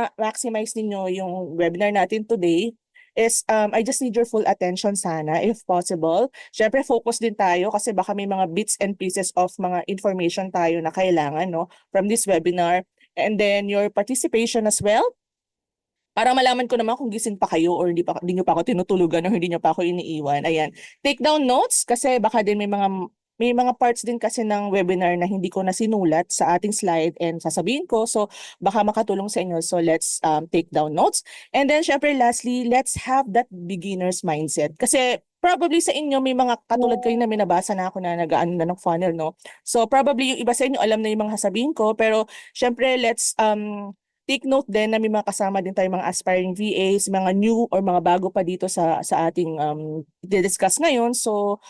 ma-maximize ninyo yung webinar natin today is I just need your full attention sana if possible. Syempre focus din tayo kasi baka may mga bits and pieces of mga information tayo na kailangan no from this webinar. And then your participation as well para malaman ko naman kung gising pa kayo or hindi nyo pa ako tinutulugan o hindi nyo pa ako iniiwan. Ayan. Take down notes kasi baka din may mga parts din kasi ng webinar na hindi ko na sinulat sa ating slide and sasabihin ko. So baka makatulong sa inyo. So let's take down notes. And then syempre lastly, let's have that beginner's mindset. Kasi probably sa inyo may mga katulad kayo na minabasa na ako na nag-aano na ng funnel, no? So probably yung iba sa inyo alam na yung mga sasabihin ko. Pero syempre let's take note din na may mga kasama din tayong mga aspiring VAs, mga new or mga bago pa dito sa ating discuss ngayon. So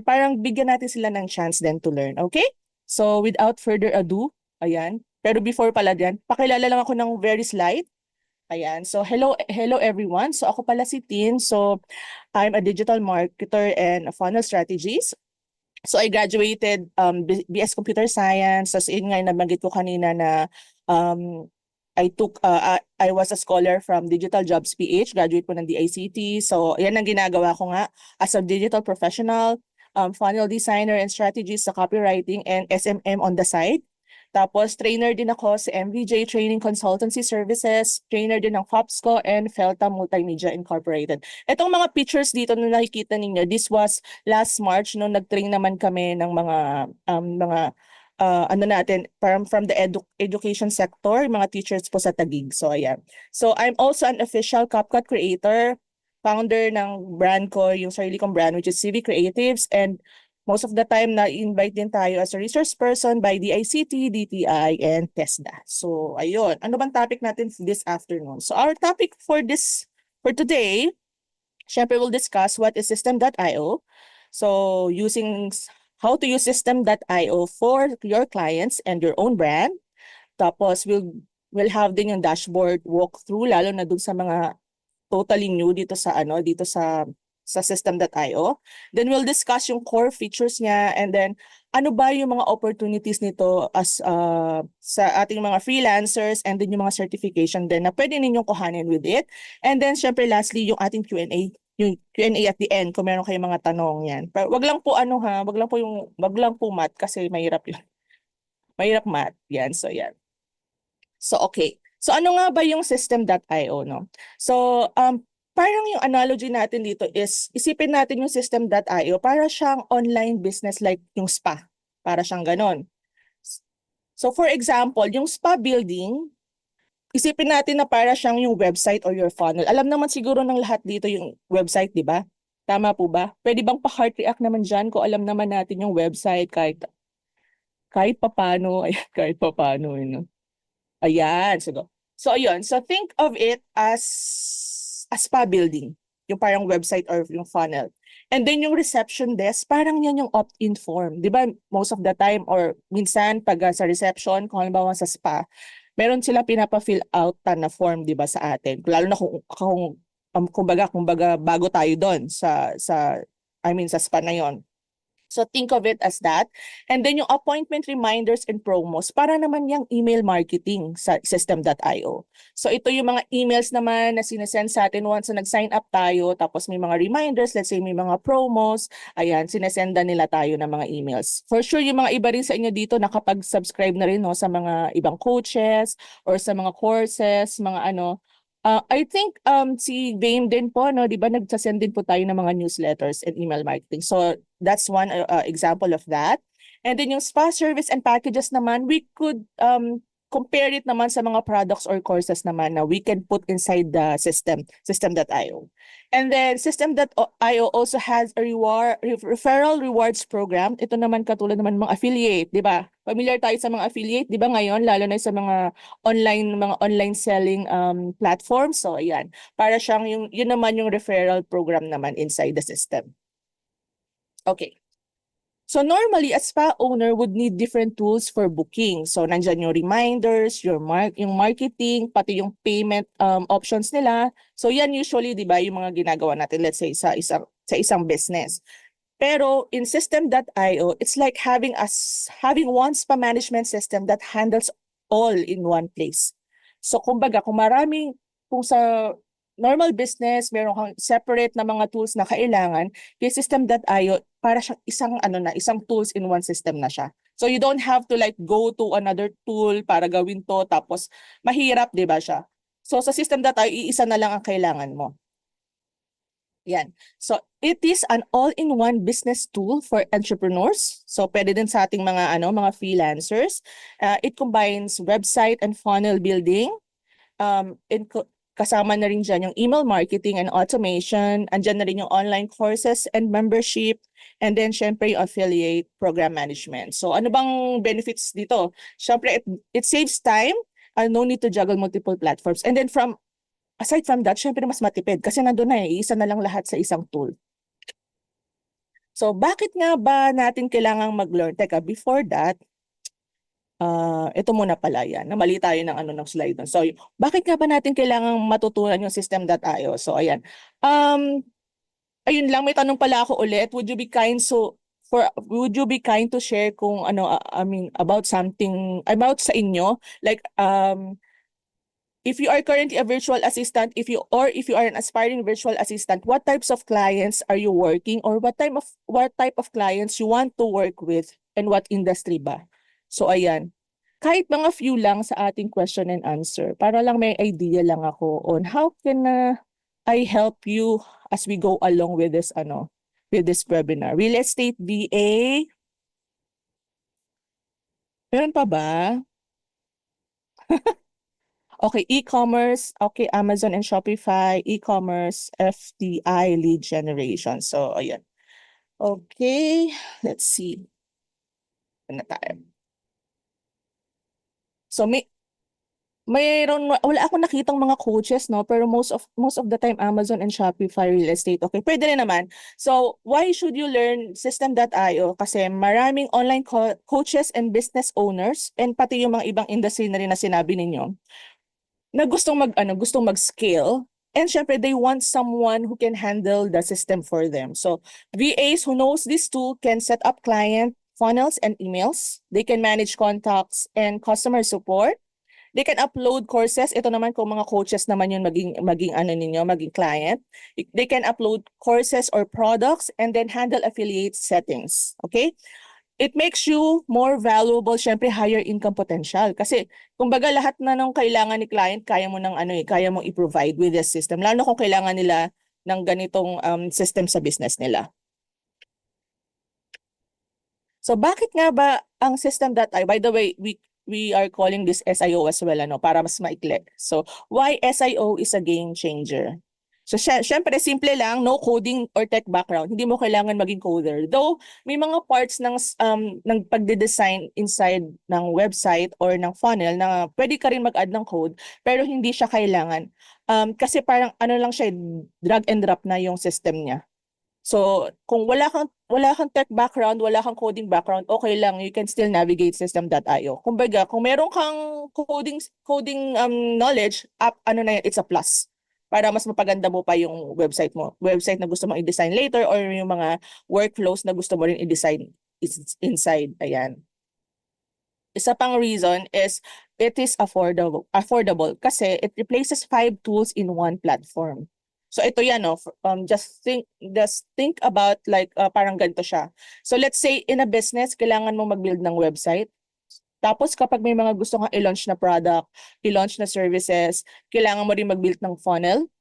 parang bigyan natin sila ng chance din to learn. Okay? So without further ado, ayan. Pero before pala diyan, pakilala lang ako ng very slight. Ayan. So hello everyone. So ako pala si Tin. So I'm a digital marketer and a funnel strategist. So I graduated BS Computer Science. As in nga nabanggit ko kanina na I was a scholar from Digital Jobs PH, graduate po ng DICT. So yan ang ginagawa ko nga as a digital professional, funnel designer and strategist sa copywriting and SMM on the side. Tapos trainer din ako sa MVJ Training Consultancy Services, trainer din ng FOPSCO and Felta Multimedia Incorporated. Itong mga pictures dito na nakikita ninyo, this was last March no nag-train naman kami ng mga ano natin from the education sector, mga teachers po sa Taguig. So ayan. So I'm also an official CapCut creator, founder ng brand ko, yung sarili kong brand which is CV Creatives, and most of the time na-invite din tayo as a resource person by DICT, DTI, and TESDA. So ayun, ano bang topic natin this afternoon? So our topic for today, syempre we'll discuss what is System.io. So using how to use System.io for your clients and your own brand. Tapos we'll have din yung dashboard walkthrough lalo na dun sa mga totally new dito sa System.io. Then we'll discuss yung core features niya and then ano ba yung mga opportunities nito as sa ating mga freelancers and then yung mga certification din na pwede ninyong kuhanin with it. And then syempre lastly yung ating Q&A. Yung Q&A at the end kung meron kayong mga tanong yan. Pero wag lang po wag lang po math kasi mahirap yun. Mahirap math. Yan, so yan. So okay. So ano nga ba yung System.io, no? So parang yung analogy natin dito is isipin natin yung System.io para siyang online business like yung spa. Para siyang ganon. So for example, yung spa building, isipin natin na para siyang yung website or your funnel. Alam naman siguro ng lahat dito yung website, di ba? Tama po ba? Pwede bang pa-heart react naman dyan kung alam naman natin yung website kahit papano, ayan, kahit papano, yun. Ayan, so ayun. So think of it as a spa building, yung parang website or yung funnel. And then yung reception desk, parang yan yung opt-in form. Di ba most of the time or minsan pag sa reception, kung halimbawa sa spa, meron sila pinapa-fill out na form 'di ba sa atin. Lalo na kung kumbaga bago tayo doon sa sa spa na 'yon. So think of it as that. And then yung appointment reminders and promos para naman yung email marketing sa System.io. So ito yung mga emails naman na sinesend sa atin once na nag-sign up tayo, tapos may mga reminders, let's say may mga promos, ayan, sinesenda nila tayo ng mga emails. For sure, yung mga iba rin sa inyo dito nakapag-subscribe na rin no, sa mga ibang coaches or sa mga courses, mga ano. I think si Bain din po, no, di ba nagsasend din po tayo ng mga newsletters and email marketing. So that's one example of that. And then yung spa service and packages naman, we could compare it naman sa mga products or courses naman na we can put inside the System.io. And then System.io also has a referral rewards program. Ito naman katulad naman mga affiliate, di ba? Familiar tayo sa mga affiliate, di ba ngayon, lalo na sa mga online selling platforms. So ayan, para siyang yun naman yung referral program naman inside the system. Okay. So normally, a spa owner would need different tools for booking. So nandyan yung reminders, yung marketing, pati yung payment options nila. So yan usually, di ba, yung mga ginagawa natin, let's say, sa isang business. Pero in System.io, it's like having one spa management system that handles all in one place. So kumbaga, kung sa normal business, meron kang separate na mga tools na kailangan, yung system.io, para siyang isang tools in one system na siya. So you don't have to like go to another tool para gawin to, tapos mahirap, di ba siya? So sa system.io, iisa na lang ang kailangan mo. Yan. So it is an all-in-one business tool for entrepreneurs. So pwede din sa ating mga freelancers. It combines website and funnel building. Kasama na rin dyan yung email marketing and automation. Andyan na rin yung online courses and membership. And then syempre yung affiliate program management. So ano bang benefits dito? Syempre it saves time. No need to juggle multiple platforms. And then aside from that, syempre mas matipid kasi nandun na isa na lang lahat sa isang tool. So bakit nga ba natin kailangang mag-learn? Teka, before that, ito muna pala yan. Mali tayo ng slide doon. So bakit nga ba natin kailangang matutunan yung system.io? So ayan. Ayun lang, may tanong pala ako ulit. Would you be kind to share kung about something about sa inyo, like if you are currently a virtual assistant, if you are an aspiring virtual assistant, what types of clients are you working, or what type of clients you want to work with, and what industry ba? So ayan. Kahit mga few lang sa ating question and answer, para lang may idea lang ako on how can I help you as we go along with this webinar. Real estate VA. Meron pa ba? Okay, e-commerce, okay, Amazon and Shopify, e-commerce, FDI, lead generation. So, ayan. Okay, let's see. Ano tayo? So, wala akong nakitang mga coaches, no? Pero most of the time, Amazon and Shopify real estate. Okay, pwede rin naman. So, why should you learn system.io? Kasi maraming online coaches and business owners, and pati yung mga ibang industry na rin na sinabi ninyo, na gustong mag-scale, and syempre they want someone who can handle the system for them. So VAs who knows this tool can set up client funnels and emails. They can manage contacts and customer support. They can upload courses. Ito naman kung mga coaches naman yun maging client. They can upload courses or products and then handle affiliate settings. Okay? It makes you more valuable, syempre higher income potential. Kasi kumbaga lahat na ng kailangan ni client, kaya mo i-provide with this system. Lalo kung kailangan nila ng ganitong system sa business nila. So bakit nga ba ang system.io? By the way, we are calling this SIO as well, para mas maikli. So why SIO is a game changer? So syempre simple lang, no coding or tech background. Hindi mo kailangan maging coder. Though may mga parts ng pagde-design inside ng website or ng funnel na pwede ka rin mag-add ng code, pero hindi siya kailangan. Kasi parang lang siya, drag and drop na yung system niya. So kung wala kang tech background, wala kang coding background, okay lang, you can still navigate system.io. Kumbaga, kung meron kang coding knowledge, it's a plus para mas mapaganda mo pa yung website mo. Website na gusto mong i-design later, or yung mga workflows na gusto mo rin i-design inside. Ayan. Isa pang reason is it is affordable kasi it replaces 5 tools in one platform. So ito yan, just think about like parang ganito siya. So let's say in a business, kailangan mo mag-build ng website. Tapos kapag may mga gusto kang i-launch na product, i-launch na services, kailangan mo rin mag-build ng funnel.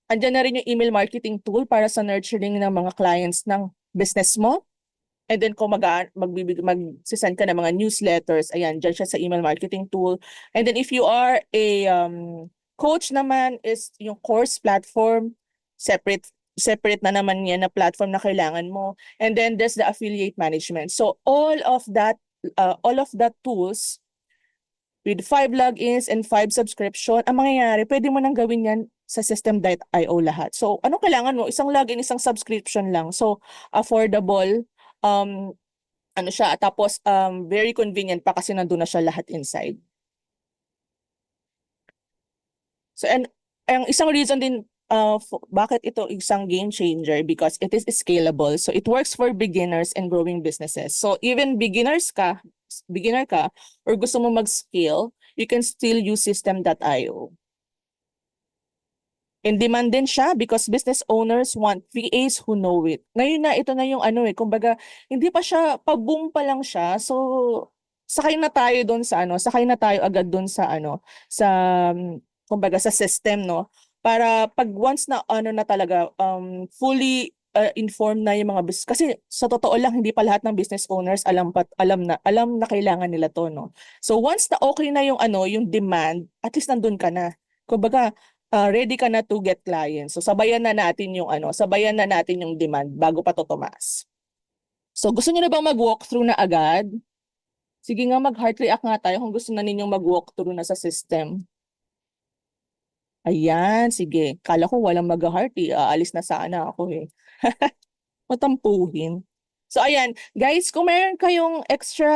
Andiyan na rin yung email marketing tool para sa nurturing ng mga clients ng business mo. And then kung mag-send ka ng mga newsletters, ayan, dyan siya sa email marketing tool. And then if you are a coach naman, is yung course platform, separate na naman yan na platform na kailangan mo. And then there's the affiliate management. So all of that tools with 5 logins and 5 subscription, ang mangyayari, pwede mo nang gawin yan sa system.io lahat. So ano kailangan mo? Isang login, isang subscription lang. So affordable, siya, tapos very convenient pa kasi nandun na siya lahat inside. So and ang isang reason din bakit ito isang game changer, because it is scalable. So it works for beginners and growing businesses. So even beginner ka or gusto mo mag-scale, you can still use system.io. In demand din siya because business owners want VAs who know it. Ngayon na ito na yung ano kumbaga hindi pa siya pa-boom pa lang siya. So sakay na tayo doon sa sakay na tayo agad doon sa sa kumbaga sa system no para pag once na na talaga fully informed na yung mga business kasi sa totoo lang hindi pa lahat ng business owners alam na kailangan nila to no. So once na okay na yung yung demand, at least nandun ka na. Kumbaga ready ka na to get clients. So sabayan na natin yung sabayan na natin yung demand bago pa to tumaas. So gusto niyo na bang mag-walkthrough na agad? Sige nga mag-heart react nga tayo kung gusto na ninyong mag-walkthrough na sa system. Ayan, sige. Kala ko walang mag-heart aalis na sana ako Matampuhin. So ayan, guys, kung meron kayong extra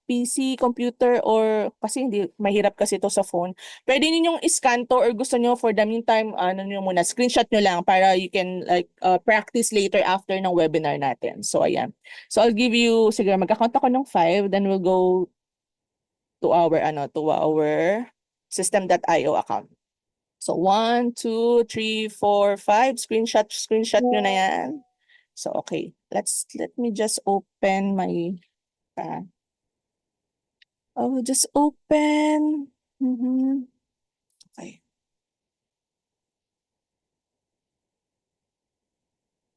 PC, computer, or kasi hindi, mahirap kasi ito sa phone, pwede ninyong iscan to or gusto nyo for the meantime, nyo muna, screenshot nyo lang para you can like practice later after ng webinar natin. So ayan. So I'll give you, sige, mag-account ako ng 5, then we'll go to our system.io account. So 1, 2, 3, 4, 5, screenshot nyo na yan. So, okay, let me just open my, just open, okay.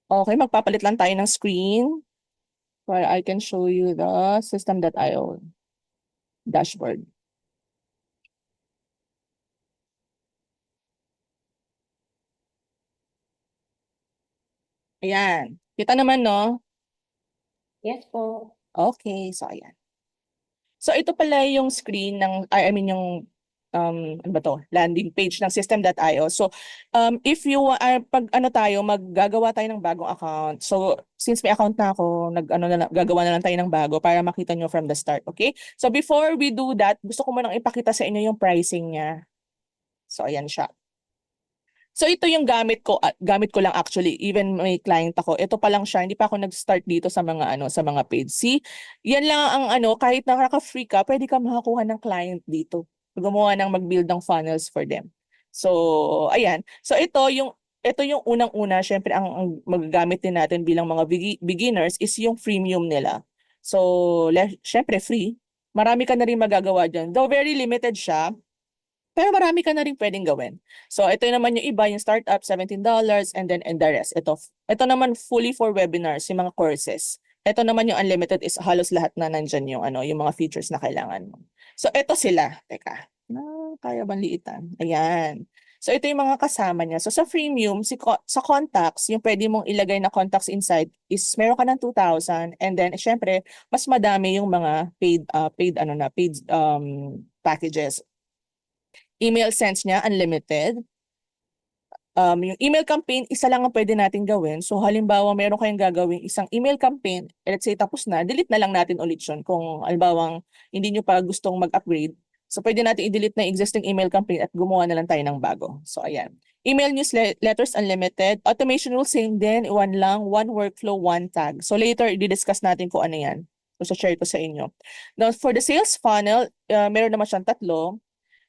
Okay, magpapalit lang tayo ng screen where I can show you the system.io dashboard. Ayan, kita naman no? Yes po. Okay, so ayan. So ito pala yung screen ng, I mean yung, ano ba to? Landing page ng system.io. So, if you are, pag tayo, maggagawa tayo ng bagong account. So, since may account na ako, gagawa na lang tayo ng bago para makita nyo from the start, okay? So, before we do that, gusto ko munang ipakita sa inyo yung pricing niya. So, ayan siya. So ito yung gamit ko lang actually, even may client ako. Ito pa lang siya, hindi pa ako nag-start dito sa mga sa mga paid. See, yan lang ang kahit nakaka-free ka, pwede ka makakuha ng client dito. Gumawa ng mag-build ng funnels for them. So, ayan. So ito yung unang-una, syempre ang magagamit din natin bilang mga beginners is yung freemium nila. So, syempre free. Marami ka na rin magagawa diyan. Though very limited siya, pero marami ka na rin pwedeng gawin. So ito naman yung iba, yung startup, $17, and the rest. Ito naman fully for webinars, yung mga courses. Ito naman yung unlimited is halos lahat na nandyan yung yung mga features na kailangan mo. So ito sila. Teka, kaya bang liitan? Ayan. So ito yung mga kasama niya. So sa freemium, sa contacts, yung pwede mong ilagay na contacts inside is meron ka ng 2,000, and then syempre, mas madami yung mga paid packages. Email sends niya, unlimited. Yung email campaign, isa lang ang pwede natin gawin. So halimbawa, meron kayong gagawin isang email campaign, let's say tapos na, delete na lang natin ulit yun kung halimbawa hindi nyo pa gustong mag-upgrade. So pwede natin i-delete na existing email campaign at gumawa na lang tayo ng bago. So ayan. Email newsletters unlimited. Automation will same din, one lang, one workflow, one tag. So later, i-discuss natin kung ano yan. So share ko sa inyo. Now for the sales funnel, meron naman siyang 3.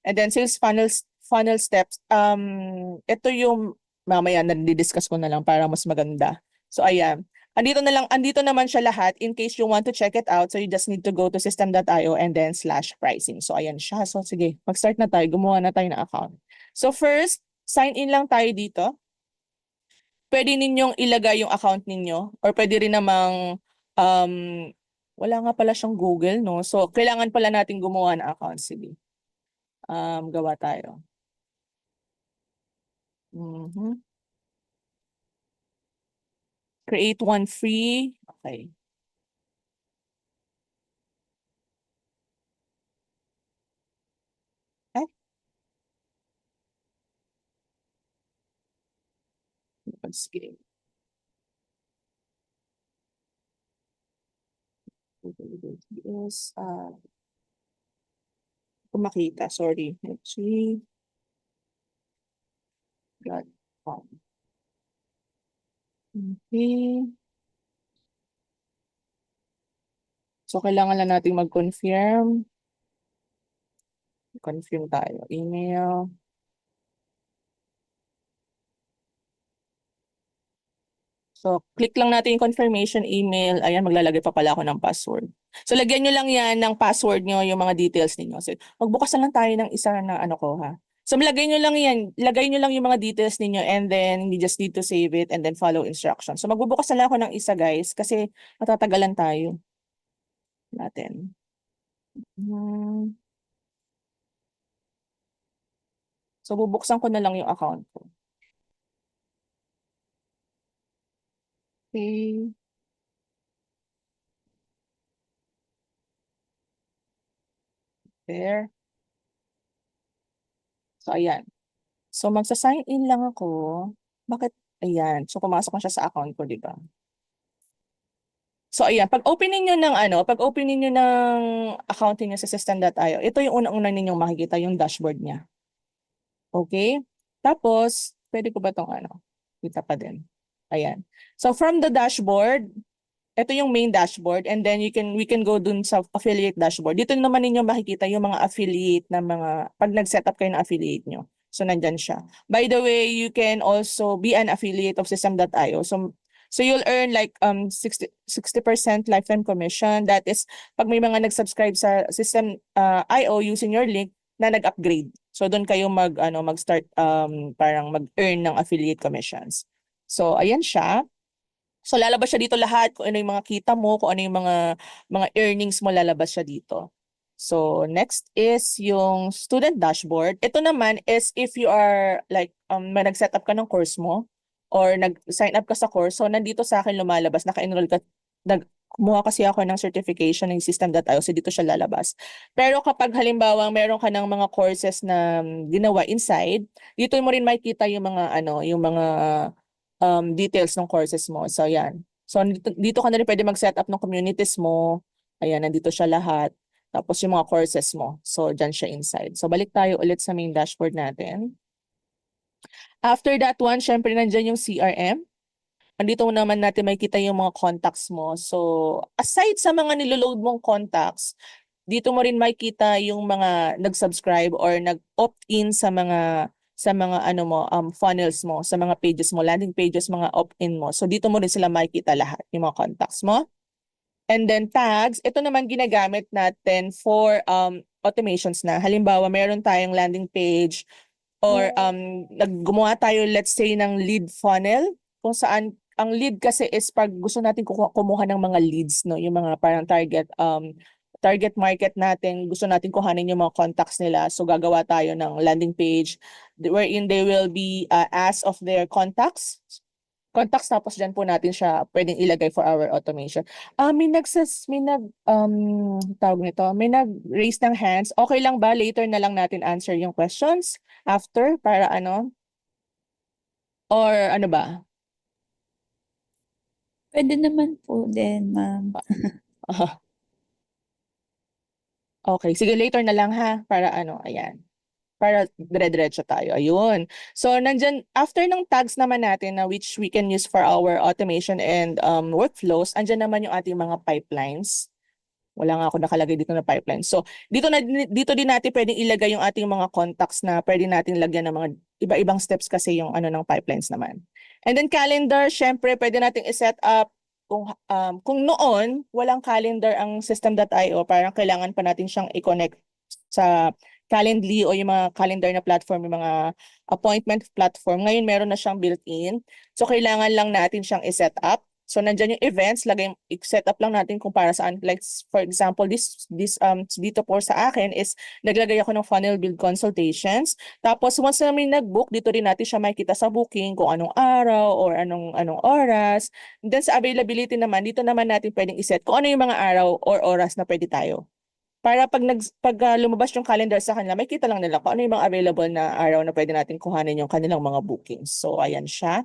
And then sales funnel steps. Ito yung mamaya na-discuss ko na lang para mas maganda. So ayan. Andito naman siya lahat in case you want to check it out. So you just need to go to system.io and then /pricing. So ayan siya. So sige, mag-start na tayo. Gumawa na tayo ng account. So first, sign in lang tayo dito. Pwede ninyong ilagay yung account ninyo or pwede rin namang wala nga pala siyang Google, no? So kailangan pala natin gumawa ng account. Sige. Gawa tayo. Create one free. Okay. Ay, sige. Yes, kung makita, sorry. Actually, .com. Okay. So, kailangan lang natin mag-confirm. Confirm tayo. Email. So, click lang natin yung confirmation email. Ayan, maglalagay pa pala ako ng password. So, lagyan nyo lang yan ng password nyo, yung mga details ninyo. So, magbukas na lang tayo ng isa na ano ko, ha? So, lagay nyo lang yan. Lagay nyo lang yung mga details ninyo and then you just need to save it and then follow instructions. So, magbubukas na lang ako ng isa, guys, kasi matatagalan tayo natin. So, bubuksan ko na lang yung account ko. Okay. There. So, ayan. So, magsa-sign in lang ako. Bakit? Ayan. So, pumasok na siya sa account ko, di ba? So, ayan. Pag-open niyo ng account niyo sa system.io, ito yung unang-una ninyong makikita, yung dashboard niya. Okay? Tapos, pwede ko ba itong kita pa din. Ayan. So, from the dashboard, ito yung main dashboard and then we can go dun sa affiliate dashboard. Dito naman ninyo makikita yung mga affiliate na pag nag-set up kayo ng affiliate nyo. So, nandyan siya. By the way, you can also be an affiliate of system.io. So you'll earn like 60% lifetime commission. That is, pag may mga nag-subscribe sa system.io using your link na nag-upgrade. So, doon kayo mag-start parang mag-earn ng affiliate commissions. So, ayan siya. So lalabas siya dito lahat kung ano yung mga kita mo, kung ano yung mga earnings mo, lalabas siya dito. So next is yung student dashboard. Ito naman is if you are like may nag-set up ka ng course mo or nag-sign up ka sa course, so nandito sa akin lumalabas, naka-enroll ka, kumuha kasi ako ng certification ng system.io, so dito siya lalabas. Pero kapag halimbawa meron ka ng mga courses na ginawa inside, dito mo rin makikita yung mga details ng courses mo. So, yan. So, dito ka na rin pwede mag-set up ng communities mo. Ayan, nandito siya lahat. Tapos yung mga courses mo. So, dyan siya inside. So, balik tayo ulit sa main dashboard natin. After that one, syempre nandyan yung CRM. Andito naman natin makikita yung mga contacts mo. So, aside sa mga niloload mong contacts, dito mo rin makikita yung mga nag-subscribe or nag-opt-in sa mga funnels mo, sa mga pages mo, landing pages, mga opt-in mo. So dito mo rin sila makikita lahat, yung mga contacts mo. And then tags, ito naman ginagamit natin for automations na. Halimbawa, meron tayong landing page or gumawa tayo, let's say, ng lead funnel, kung saan ang lead kasi is pag gusto natin kumuha ng mga leads, no, yung mga parang target market natin, gusto natin kuhanin yung mga contacts nila. So gagawa tayo ng landing page wherein they will be asked of their contacts, tapos dyan po natin siya pwedeng ilagay for our automation. Tawag nito, may nag-raise ng hands. Okay lang ba? Later na lang natin answer yung questions after para or ano ba? Pwede naman po din, ma'am. Okay, sige, later na lang ha, para ayan. Para dire-diretso tayo. Ayun. So, nandyan, after ng tags naman natin na which we can use for our automation and workflows, andyan naman yung ating mga pipelines. Wala nga ako nakalagay dito na pipeline. So, dito din natin pwedeng ilagay yung ating mga contacts na pwede natin lagyan ng mga iba-ibang steps kasi yung ng pipelines naman. And then calendar, syempre pwede nating i-set up kung noon walang calendar ang system.io, parang kailangan pa natin siyang i-connect sa Calendly o yung mga calendar na platform, yung mga appointment platform. Ngayon meron na siyang built-in. So kailangan lang natin siyang i-set up. So nandyan yung events, i-set up lang natin kung para saan. Like for example, dito po sa akin is naglagay ako ng funnel build consultations. Tapos once na may nag-book, dito rin natin siya makikita sa booking kung anong araw or anong oras. And then sa availability naman, dito naman natin pwedeng i-set kung ano yung mga araw or oras na pwede tayo. Para pag lumabas yung calendar sa kanila, makikita lang nila kung ano yung mga available na araw na pwede natin kuhanin yung kanilang mga bookings. So ayan siya.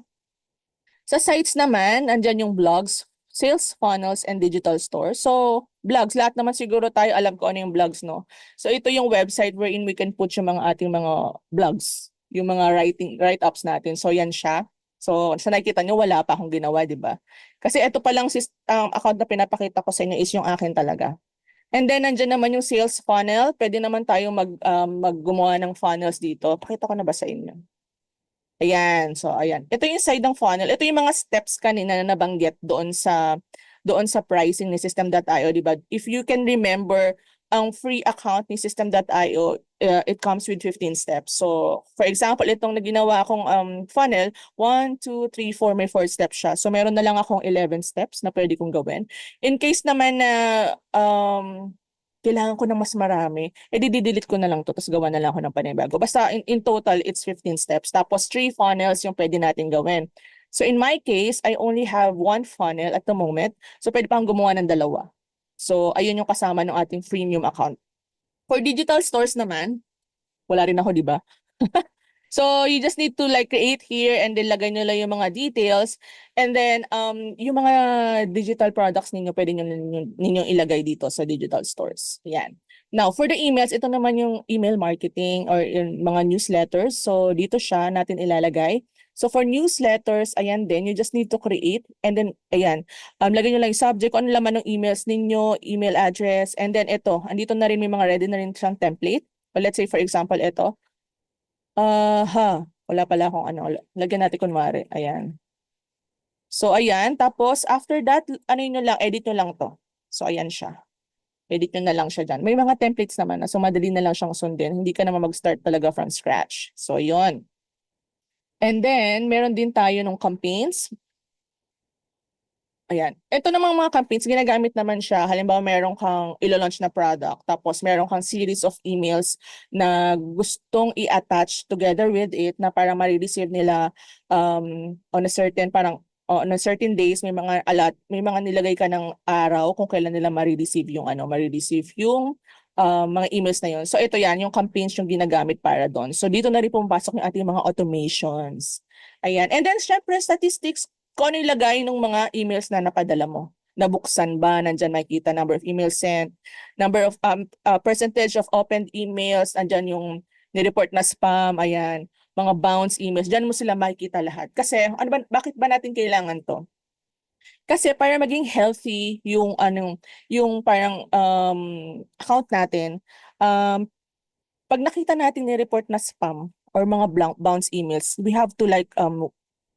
Sa sites naman, andyan yung blogs, sales funnels, and digital store. So, blogs, lahat naman siguro tayo alam ko ano yung blogs, no? So, ito yung website wherein we can put yung mga ating mga blogs, yung mga write-ups natin. So, yan siya. So, sa nakikita nyo, wala pa akong ginawa, di ba? Kasi ito pa lang account na pinapakita ko sa inyo is yung akin talaga. And then, nandyan naman yung sales funnel. Pwede naman tayo maggumawa ng funnels dito. Pakita ko na ba sa inyo? Ayan. So, ayan. Ito yung side ng funnel. Ito yung mga steps kanina na nabanggit doon sa pricing ni System.io, di ba? If you can remember, ang free account ni System.io, it comes with 15 steps. So, for example, itong na ginawa akong funnel, 1, 2, 3, 4, may 4 steps siya. So, meron na lang akong 11 steps na pwede kong gawin. In case naman na kailangan ko ng mas marami, di-delete ko na lang to, tapos gawa na lang ako ng panibago. Basta in total, it's 15 steps. Tapos 3 funnels yung pwede natin gawin. So in my case, I only have 1 funnel at the moment. So pwede pa akong gumawa ng 2. So ayun yung kasama ng ating freemium account. For digital stores naman, wala rin ako, di ba? So you just need to like create here and then lagay nyo lang yung mga details. And then yung mga digital products ninyo, pwede ninyong ilagay dito sa digital stores. Yan. Now, for the emails, ito naman yung email marketing or yung mga newsletters. So dito siya natin ilalagay. So for newsletters, ayan din, you just need to create. And then, ayan, lagay nyo lang yung subject, kung ano laman ng emails ninyo, email address. And then ito, andito na rin may mga ready na rin siyang template. But let's say, for example, ito. Wala pala akong ano. Lagyan natin kunwari. Ayan. So, ayan. Tapos, after that, ano nyo lang, edit nyo lang to. So, ayan siya. Edit nyo na lang siya dyan. May mga templates naman na, so madali na lang siyang sundin. Hindi ka naman mag-start talaga from scratch. So, yun. And then, meron din tayo ng campaigns. Ayan. Ito namang mga campaigns, ginagamit naman siya. Halimbawa, meron kang ilo-launch na product, tapos meron kang series of emails na gustong i-attach together with it na parang ma-receive nila on a certain, parang on a certain days, may mga nilagay ka ng araw kung kailan nila ma-receive yung mga emails na yun. So ito yan, yung campaigns yung ginagamit para doon. So dito na rin pumapasok yung ating mga automations. Ayan. And then, syempre, statistics, kung ano ilagay ng mga emails na napadala mo. Nabuksan ba? Nandyan makikita number of emails sent, number of percentage of opened emails, nandyan yung nireport na spam, ayan, mga bounce emails, dyan mo sila makikita lahat. Kasi, bakit ba natin kailangan to? Kasi para maging healthy yung parang account natin, pag nakita natin ni-report na spam or mga bounce emails, we have to like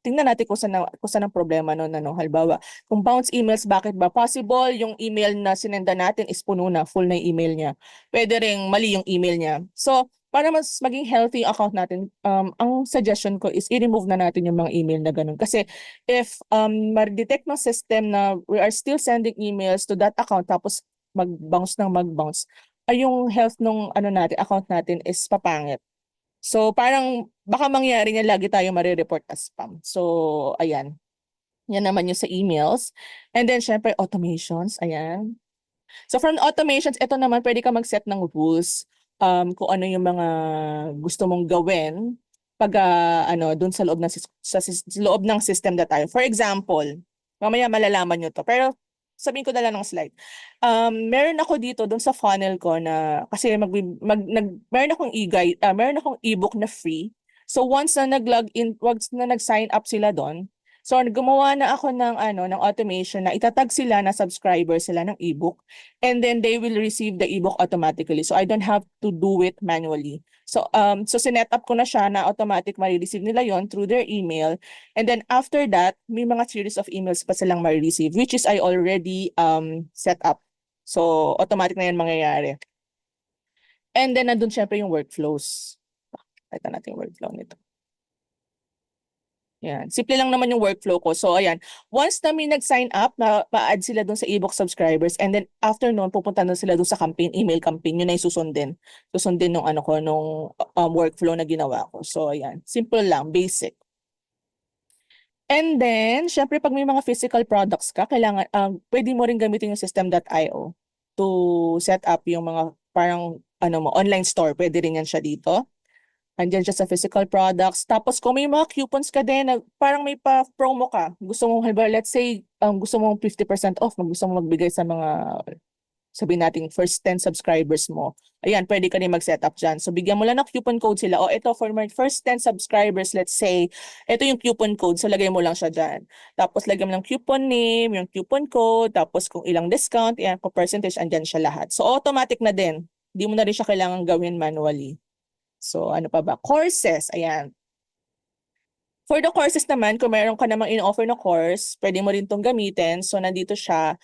tingnan natin kung saan ang problema noon, ano. Halimbawa, kung bounce emails, bakit ba? Possible yung email na sinenda natin is puno na, full na yung email niya. Pwede ring mali yung email niya. So, para mas maging healthy yung account natin, ang suggestion ko is i-remove na natin yung mga email na ganun. Kasi if ma-detect ng system na we are still sending emails to that account tapos mag-bounce, ay yung health ng account natin is papangit. So parang baka mangyari niya lagi tayo marireport as spam. So ayan. Yan naman yung sa emails. And then syempre automations, ayan. So from automations, ito naman pwede ka mag-set ng rules kung ano yung mga gusto mong gawin pag dun sa loob ng system.io. For example, mamaya malalaman nyo to. Pero sabihin ko na lang ng slide. Meron ako dito doon sa funnel ko na kasi meron akong e-guide, meron akong ebook na free. So once na nag-sign up sila doon, so gumawa na ako ng automation na itatag sila na subscriber sila ng ebook and then they will receive the ebook automatically. So I don't have to do it manually. So sinet up ko na siya na automatic ma-receive nila yon through their email. And then after that, may mga series of emails pa silang ma-receive, which is I already set up. So automatic na yan mangyayari. And then nandun syempre yung workflows. Ito natin yung workflow nito. Yan. Simple lang naman yung workflow ko. So ayan, once na may nag-sign up, ma-add sila dun sa ebook subscribers and then after noon, pupunta na sila dun sa campaign, email campaign, yun na yung susundin. Susundin nung workflow na ginawa ko. So ayan, simple lang, basic. And then, syempre pag may mga physical products ka, kailangan, pwede mo rin gamitin yung system.io to set up yung mga parang online store. Pwede rin yan siya dito. Andiyan siya sa physical products. Tapos kung may mga coupons ka din, parang may pa-promo ka. Gusto mo, let's say, gusto mo 50% off, gusto mo magbigay sa mga sabihin natin first 10 subscribers mo, ayan, pwede ka rin mag-set up dyan. So bigyan mo lang ng coupon code sila. O ito, for my first 10 subscribers, let's say, ito yung coupon code. So lagay mo lang siya dyan. Tapos lagyan mo ng coupon name, yung coupon code, tapos kung ilang discount, ayan, kung percentage, andyan siya lahat. So automatic na din. Hindi mo na rin siya kailangan gawin manually. So ano pa ba? Courses, ayan. For the courses naman, kung meron ka namang in-offer na course, pwede mo rin itong gamitin. So nandito siya.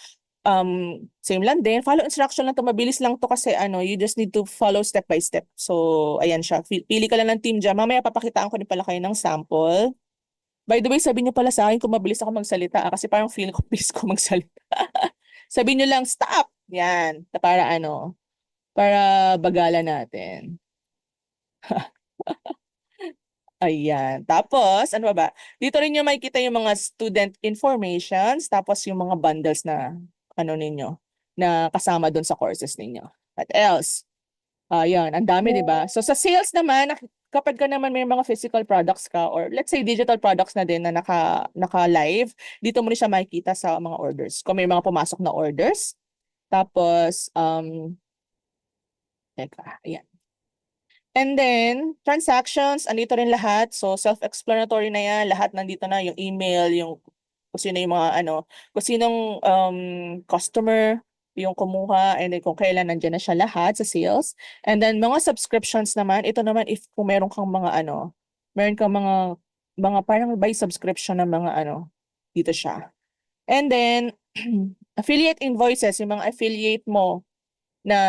Same lang din. Follow instruction lang to. Mabilis lang to kasi you just need to follow step by step. So ayan siya. Pili ka lang ng team dyan. Mamaya papakitaan ko din pala kayo ng sample. By the way, sabihin niyo pala sa akin kung mabilis ako magsalita kasi parang feel ko bilis ko magsalita. Sabihin niyo lang stop. Yan. Para bagalan natin. Ayan. Tapos, ano ba? Dito rin yung makikita yung mga student informations, tapos yung mga bundles na, ninyo, na kasama dun sa courses ninyo. What else? Ayan, ang dami, di ba? So, sa sales naman, kapag ka naman may mga physical products ka, or let's say digital products na din na naka-live, dito mo rin siya makikita sa mga orders. Kung may mga pumasok na orders. Tapos, ayan. And then, transactions, andito rin lahat. So, self-explanatory na yan. Lahat nandito na. Yung email, yung kung sino yung mga kung sinong customer yung kumuha, and then kung kailan nandiyan na siya lahat sa sales. And then, mga subscriptions naman. Ito naman, if kung meron kang meron kang mga parang by subscription ng mga dito siya. And then, affiliate invoices, yung mga affiliate mo na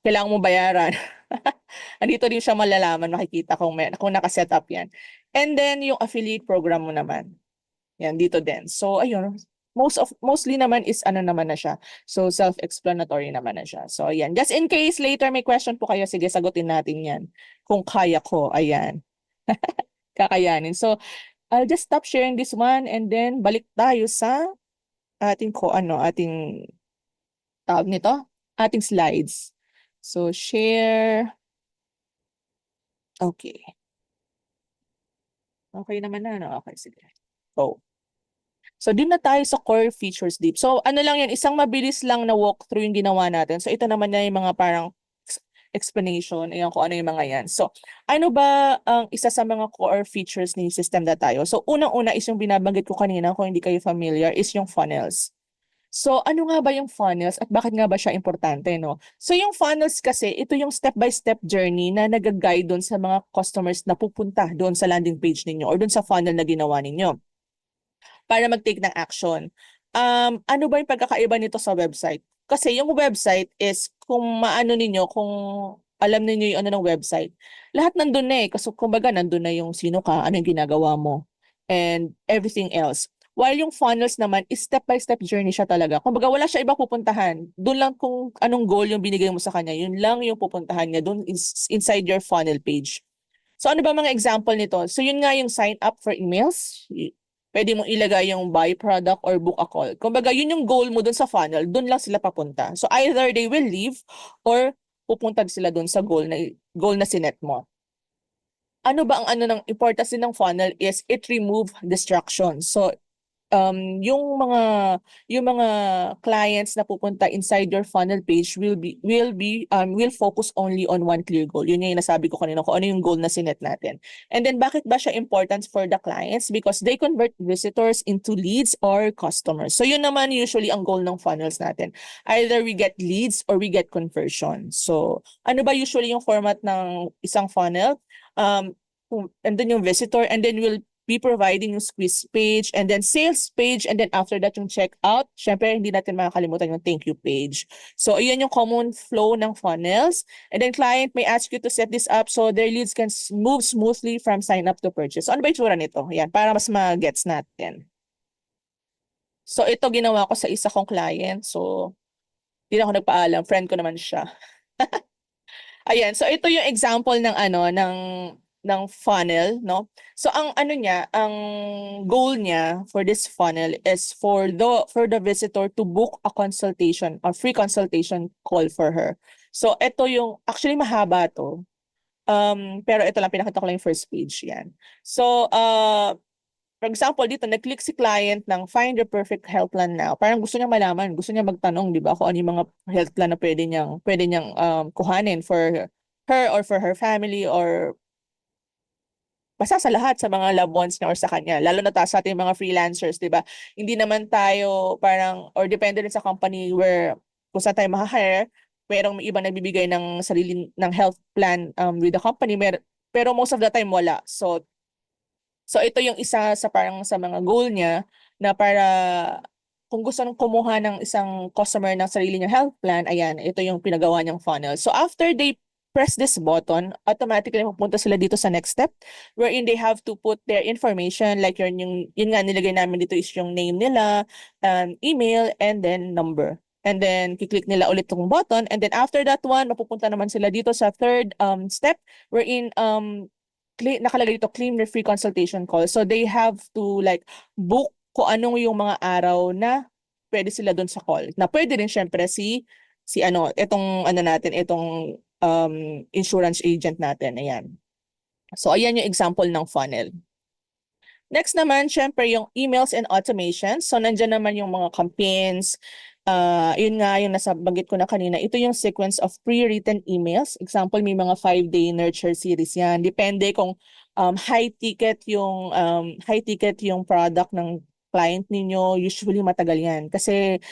kailangan mo bayaran. Andito rin siya malalaman, makikita kung nakaset up yan. And then, yung affiliate program mo naman. Yan, dito din. So, ayun. Mostly naman is naman na siya. So, self-explanatory naman na siya. So, ayan. Just in case later may question po kayo, sige, sagutin natin yan. Kung kaya ko, ayan. Kakayanin. So, I'll just stop sharing this one and then balik tayo sa ating tawag nito, ating slides. So, share. Okay. Okay naman na, Okay, sige. Go. So, din na tayo sa core features deep. So, lang yan, isang mabilis lang na walkthrough yung ginawa natin. So, ito naman na yung mga parang explanation, ayan kung ano yung mga yan. So, ano ba ang isa sa mga core features ni System tayo? So, unang-una is yung binabanggit ko kanina, kung hindi kayo familiar, is yung funnels. So, ano nga ba yung funnels at bakit nga ba siya importante, no? So, yung funnels kasi, ito yung step-by-step journey na nag-guide doon sa mga customers na pupunta doon sa landing page ninyo or doon sa funnel na ginawa ninyo para mag-take ng action. Ano ba yung pagkakaiba nito sa website? Kasi yung website is, kung kung alam niyo yung ng website, lahat nandun na eh. Kasi kumbaga, nandun na yung sino ka, ano yung ginagawa mo, and everything else. While yung funnels naman is step-by-step journey siya talaga. Kumbaga wala siya iba pupuntahan. Doon lang kung anong goal yung binigay mo sa kanya, yun lang yung pupuntahan niya doon inside your funnel page. So ano ba mga example nito? So yun nga yung sign up for emails. Pwede mong ilagay yung buy product or book a call. Kumbaga yun yung goal mo doon sa funnel, doon lang sila papunta. So either they will leave or pupunta sila doon sa goal na sinet mo. Ano ba ang ng importance ng funnel is it remove distractions. So yung mga clients na pupunta inside your funnel page will focus only on one clear goal. Yun yung nasabi ko kanina kung ano yung goal na sinet natin. And then bakit ba siya important for the clients? Because they convert visitors into leads or customers. So yun naman usually ang goal ng funnels natin. Either we get leads or we get conversion. So ano ba usually yung format ng isang funnel? And then yung visitor, and then we'll be providing yung squeeze page, and then sales page, and then after that yung checkout. Syempre, hindi natin makakalimutan yung thank you page. So, iyan yung common flow ng funnels. And then client may ask you to set this up so their leads can move smoothly from sign up to purchase. So, ano ba yung tsura nito? Yan, para mas ma-gets natin. So, ito ginawa ko sa isa kong client. So, hindi na ako nagpaalam. Friend ko naman siya. Ayan, so ito yung example ng ng funnel, no? So ang ang goal niya for this funnel is for the visitor to book a consultation, a free consultation call for her. So ito yung actually mahaba to. Pero ito lang pinakita ko lang yung first page yan. So For example, dito, nag-click si client ng find your perfect health plan now. Parang gusto niya malaman, gusto niya magtanong, di ba, kung ano yung mga health plan na pwede niyang kuhanin for her or for her family or basta sa lahat sa mga loved ones niya or sa kanya. Lalo na sa ating mga freelancers, di ba? Hindi naman tayo parang, or depende rin sa company where kung saan tayo ma-hire, merong may iba nagbibigay ng sarili ng health plan with the company, pero most of the time wala. So ito yung isa sa parang sa mga goal niya na para kung gusto nang kumuha ng isang customer ng sarili niyang health plan, ayan, ito yung pinagawa niyang funnel. So after they press this button, automatically mapunta sila dito sa next step wherein they have to put their information like yun nga nilagay namin dito is yung name nila, email, and then number. And then kiklik nila ulit tong button and then after that one, mapupunta naman sila dito sa third step wherein nakalagay dito claim your free consultation call. So they have to like book kung anong yung mga araw na pwede sila doon sa call. Na pwede rin syempre si ano, itong insurance agent natin. Ayan. So ayan yung example ng funnel. Next naman, syempre yung emails and automation. So nandiyan naman yung mga campaigns. Yun nga yung nasabanggit ko na kanina. Ito yung sequence of pre-written emails. Example, may mga 5-day nurture series yan. Depende kung high ticket yung product ng client ninyo. Usually matagal yan. Kasi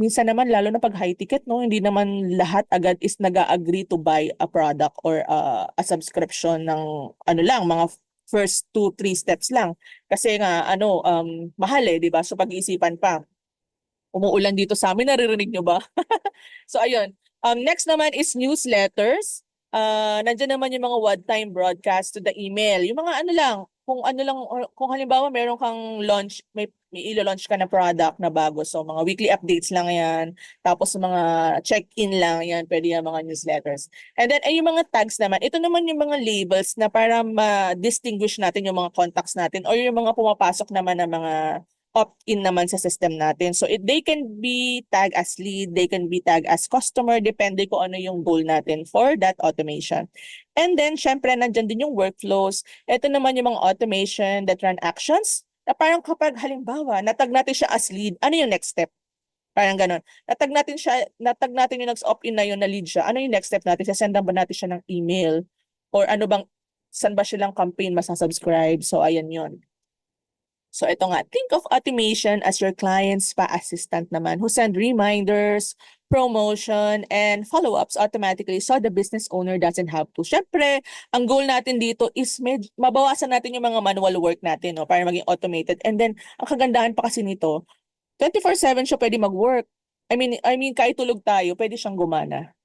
minsan naman, lalo na pag high ticket, no, hindi naman lahat agad is nag-agree to buy a product or a subscription ng ano lang, mga first 2-3 steps lang. Kasi nga, mahal di ba? So pag-iisipan pa. Umuulan dito sa amin, naririnig nyo ba? So ayun. Next naman is newsletters. Nandiyan naman yung mga one-time broadcast to the email. Yung mga kung halimbawa meron kang launch, may ilo-launch ka na product na bago. So mga weekly updates lang yan. Tapos mga check-in lang yan. Pwede yung mga newsletters. And then ay yung mga tags naman. Ito naman yung mga labels na para ma-distinguish natin yung mga contacts natin or yung mga pumapasok naman na mga opt-in naman sa system natin. So they can be tagged as lead, they can be tagged as customer, depende kung ano yung goal natin for that automation. And then, syempre, nandyan din yung workflows. Ito naman yung mga automation that run actions. Na parang kapag halimbawa, natag natin siya as lead, ano yung next step? Parang ganun. Natag natin yung next opt-in na yun na lead siya. Ano yung next step natin? Sasendan ba natin siya ng email? Or ano bang, saan ba silang campaign masasubscribe? So, ayan yun. So ito nga, think of automation as your client's spa assistant naman who send reminders, promotion, and follow-ups automatically so the business owner doesn't have to. Syempre, ang goal natin dito is mabawasan natin yung mga manual work natin no, para maging automated. And then, ang kagandahan pa kasi nito, 24/7 siya pwede mag-work. I mean, kahit tulog tayo, pwede siyang gumana.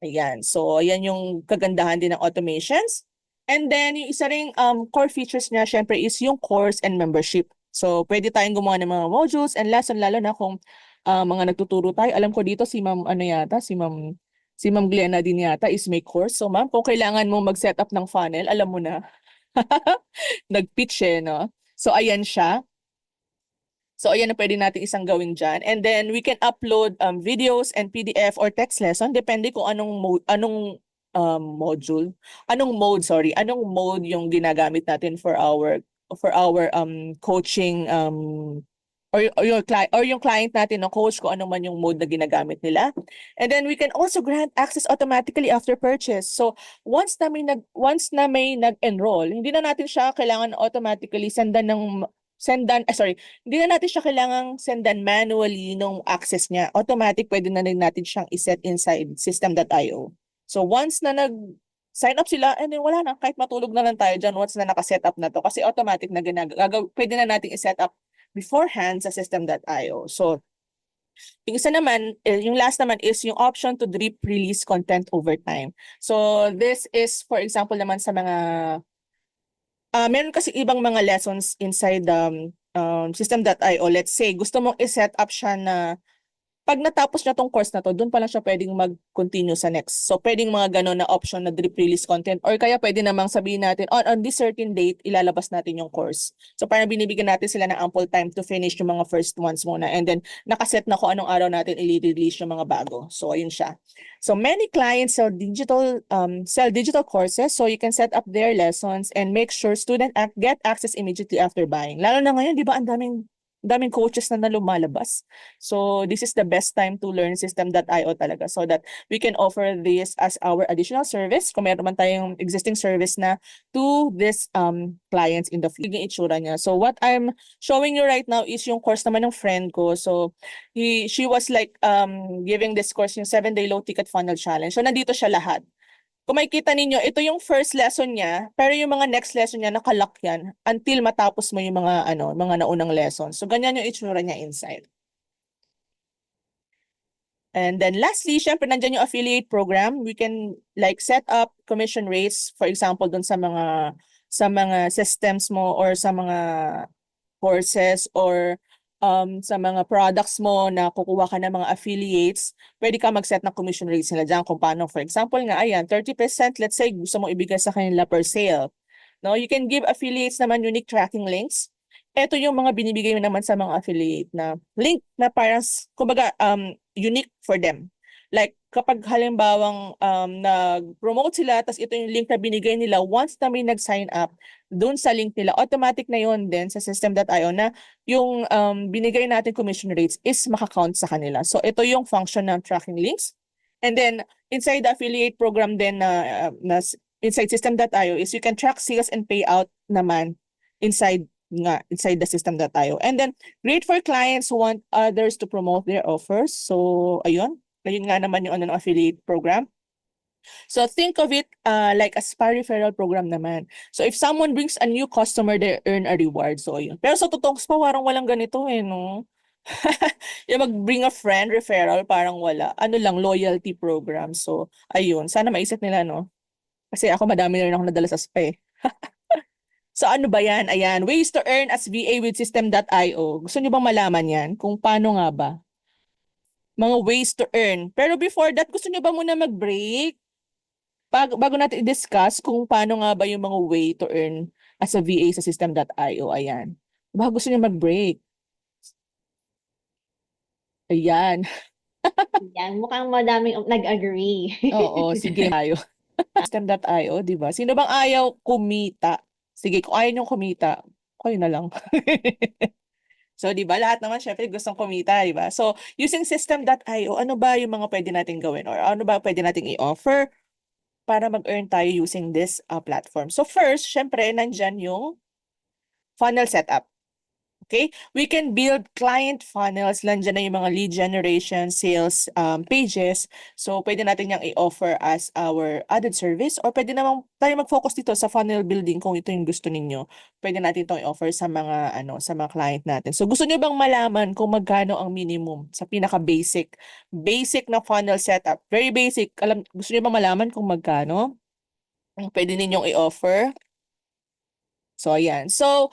Ayan. So, ayan yung kagandahan din ng automations. And then, yung isa ring core features niya, syempre, is yung course and membership. So, pwede tayong gumawa ng mga modules and lesson, lalo na kung mga nagtuturo tayo. Alam ko dito, si Ma'am Glenna din yata is may course. So, ma'am, kung kailangan mo mag-set up ng funnel, alam mo na. Nag-pitch no? So, ayan siya. So, ayan na pwede natin isang gawin dyan. And then, we can upload videos and PDF or text lesson. Depende kung anong mode yung ginagamit natin for our coaching or yung client natin na coach kung ano man yung mode na ginagamit nila. And then we can also grant access automatically after purchase. So once na may nag-enroll, hindi na natin siya kailangan automatically hindi na natin siya kailangang sendan manually nung access niya. Automatic pwede na rin natin siyang iset inside system.io. So once na nag-sign up sila, and then wala na, kahit matulog na lang tayo dyan once na nakaset up na to. Kasi automatic na pwede na natin iset up beforehand sa system.io. So, yung last naman is yung option to drip release content over time. So this is, for example naman sa mga, meron kasi ibang mga lessons inside system.io. Let's say, gusto mong iset up siya na pag natapos niya tong course na to, doon pa lang siya pwedeng mag-continue sa next. So, pwedeng mga gano'n na option na drip release content or kaya pwede namang sabihin natin, on this certain date, ilalabas natin yung course. So, parang binibigyan natin sila ng ample time to finish yung mga first ones muna and then nakaset na kung anong araw natin i-release yung mga bago. So, ayun siya. So, many clients sell digital courses so you can set up their lessons and make sure student get access immediately after buying. Lalo na ngayon, di ba, ang daming coaches na lumalabas. So this is the best time to learn system.io talaga so that we can offer this as our additional service kung meron man tayong existing service na to this clients in the future. Yung itsura niya. So what I'm showing you right now is yung course naman ng friend ko. So she was like giving this course yung 7-day low ticket funnel challenge. So nandito siya lahat. Kung makikita ninyo, ito yung first lesson niya, pero yung mga next lesson niya nakalock yan until matapos mo yung mga naunang lessons. So ganyan yung itsura niya inside. And then lastly, syempre nandiyan yung affiliate program. We can like set up commission rates, for example, dun sa mga systems mo or sa mga courses or sa mga products mo na kukuha ka ng mga affiliates, pwede ka mag-set ng commission rates nila dyan kung paano. For example nga, ayan, 30%, let's say, gusto mo ibigay sa kanila per sale. No, you can give affiliates naman unique tracking links. Ito yung mga binibigay mo naman sa mga affiliate na link na parang, kumbaga, unique for them. Like, kapag halimbawang nag-promote sila, tapos ito yung link na binigay nila, once na may nag-sign up, doon sa link nila, automatic na yon din sa system.io na yung binigay natin commission rates is makakount sa kanila. So, ito yung function ng tracking links. And then, inside the affiliate program din inside system.io is you can track sales and payout naman inside the system.io. And then, great for clients who want others to promote their offers. So, ayun nga naman yung affiliate program. So think of it like a spa referral program naman. So if someone brings a new customer, they earn a reward. So yun. Pero sa totoong spa, parang walang ganito no? Yung mag-bring a friend referral, parang wala. Ano lang, loyalty program. So ayun, sana maisip nila, no? Kasi ako madami na rin ako nadala sa spa So ano ba yan? Ayan, ways to earn as VA with system.io. Gusto niyo bang malaman yan? Kung paano nga ba? Mga ways to earn. Pero before that, gusto niyo ba muna mag-break? Bago natin i-discuss kung paano nga ba yung mga way to earn as a VA sa system.io. Ayan. Baka gusto niyo mag-break. Ayan. Yan, mukhang madaming nag-agree. Oo, sige tayo. System.io, di ba? Sino bang ayaw kumita? Sige, kung ayaw niyong kumita, kayo na lang. So, di ba, lahat naman syempre gustong kumita, di ba? So, using system.io, ano ba yung mga pwede natin gawin or ano ba pwede nating i-offer para mag-earn tayo using this platform? So, first, syempre, nandyan yung funnel setup. Okay? We can build client funnels. Nandiyan na yung mga lead generation, sales pages. So, pwede natin yung i-offer as our added service or pwede naman tayo mag-focus dito sa funnel building kung ito yung gusto ninyo. Pwede natin itong i-offer sa mga client natin. So, gusto niyo bang malaman kung magkano ang minimum sa pinaka-basic na funnel setup? Very basic. Gusto niyo bang malaman kung magkano? Pwede ninyong i-offer. So, ayan. So,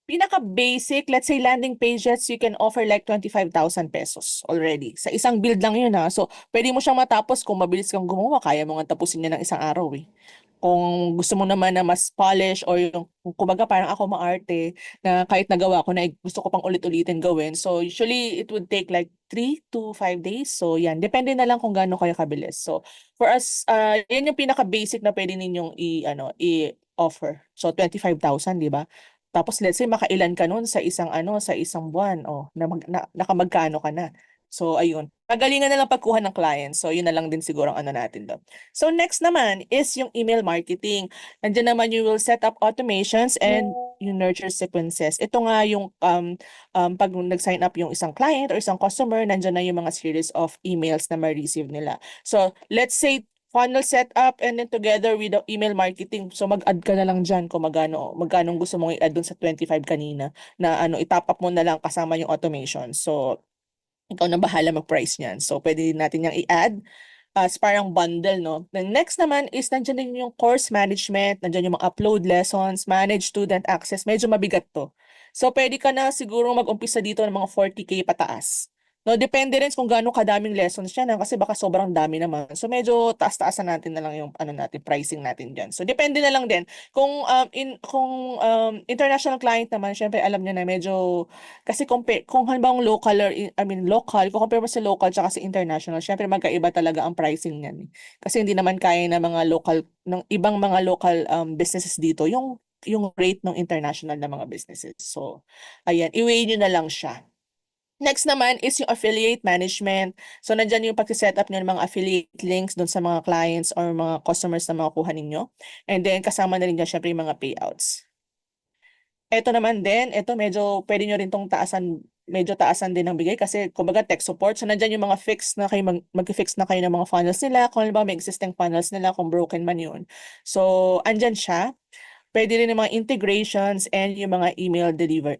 pinaka-basic, let's say landing pages, you can offer like 25,000 pesos already. Sa isang build lang yun So, pwede mo siyang matapos kung mabilis kang gumawa, kaya mo nga tapusin niya ng isang araw Kung gusto mo naman na mas polish or yung, kumbaga parang ako maarte na kahit nagawa ko na gusto ko pang ulit-ulitin gawin. So, usually it would take like 3 to 5 days. So, yan. Depende na lang kung gaano kayo kabilis. So, for us, yan yung pinaka-basic na pwede ninyong i-offer. So, 25,000, di ba? Tapos let's say makailan ka nun sa isang buwan nakamagkano ka na. So ayun. Pagalingan na lang pagkuha ng client. So yun na lang din siguro ang natin doon. So next naman is yung email marketing. Nandiyan naman you will set up automations and you nurture sequences. Ito nga yung pag nag-sign up yung isang client or isang customer, nandiyan na yung mga series of emails na ma-receive nila. So let's say funnel setup and then together with the email marketing. So mag-add ka na lang dyan kung magkano gusto mong i-add dun sa 25 kanina na i-top up mo na lang kasama yung automation. So ikaw na bahala mag-price niyan. So pwede natin yung i-add as parang bundle, no? The next naman is nandiyan din yung course management, nandiyan yung mga upload lessons, manage student access. Medyo mabigat to. So pwede ka na siguro mag-umpisa dito ng mga 40K pataas No, depende rin kung gaano kadaming lessons siya na kasi baka sobrang dami naman. So medyo taas-taasan natin na lang yung ano natin, pricing natin diyan. So depende na lang din kung international client naman, syempre alam niya na medyo kasi kung halimbawa local or I mean local, kung compare mo sa local tsaka sa international, syempre magkaiba talaga ang pricing niyan. Kasi hindi naman kaya ng mga local ng ibang mga local businesses dito yung rate ng international na mga businesses. So ayan, i-weigh niyo na lang siya. Next naman is yung affiliate management. So, nandyan yung pag-set up nyo ng mga affiliate links doon sa mga clients or mga customers na makukuha ninyo. And then, kasama na rin dyan syempre yung mga payouts. Ito naman din, ito medyo pwede nyo rin tong medyo taasan din ng bigay kasi kumbaga tech support. So, nandyan yung mga fix na kayo, mag-fix na kayo ng mga funnels nila. Kung ba may existing funnels nila, kung broken man yun. So, andyan siya. Pwede rin yung mga integrations and yung mga email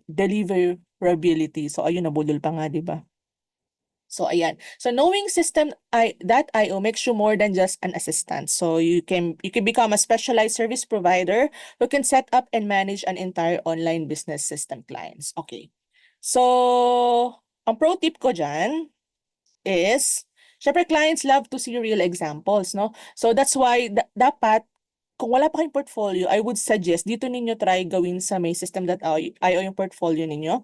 deliverability. So, ayun, nabudol pa nga, di ba? So, ayan. So, knowing that IO makes you more than just an assistant. So, you can become a specialized service provider who can set up and manage an entire online business system clients. Okay. So, ang pro tip ko dyan is, syempre clients love to see real examples, no? So, that's why dapat kung wala pa kayong portfolio, I would suggest dito ninyo try gawin sa may system.io yung portfolio ninyo.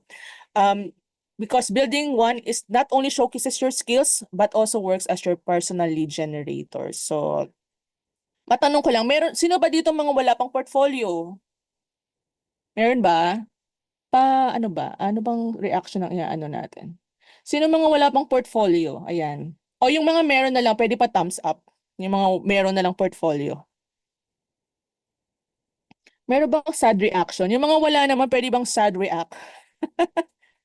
Because building one is not only showcases your skills, but also works as your personal lead generator. So, matanong ko lang, sino ba dito mga wala pang portfolio? Meron ba? Ano ba? Ano bang reaction ng ano natin? Sino mga wala pang portfolio? Ayan. O yung mga meron na lang, pwede pa thumbs up. Yung mga meron na lang portfolio. Meron bang sad reaction? Yung mga wala naman, pwede bang sad react?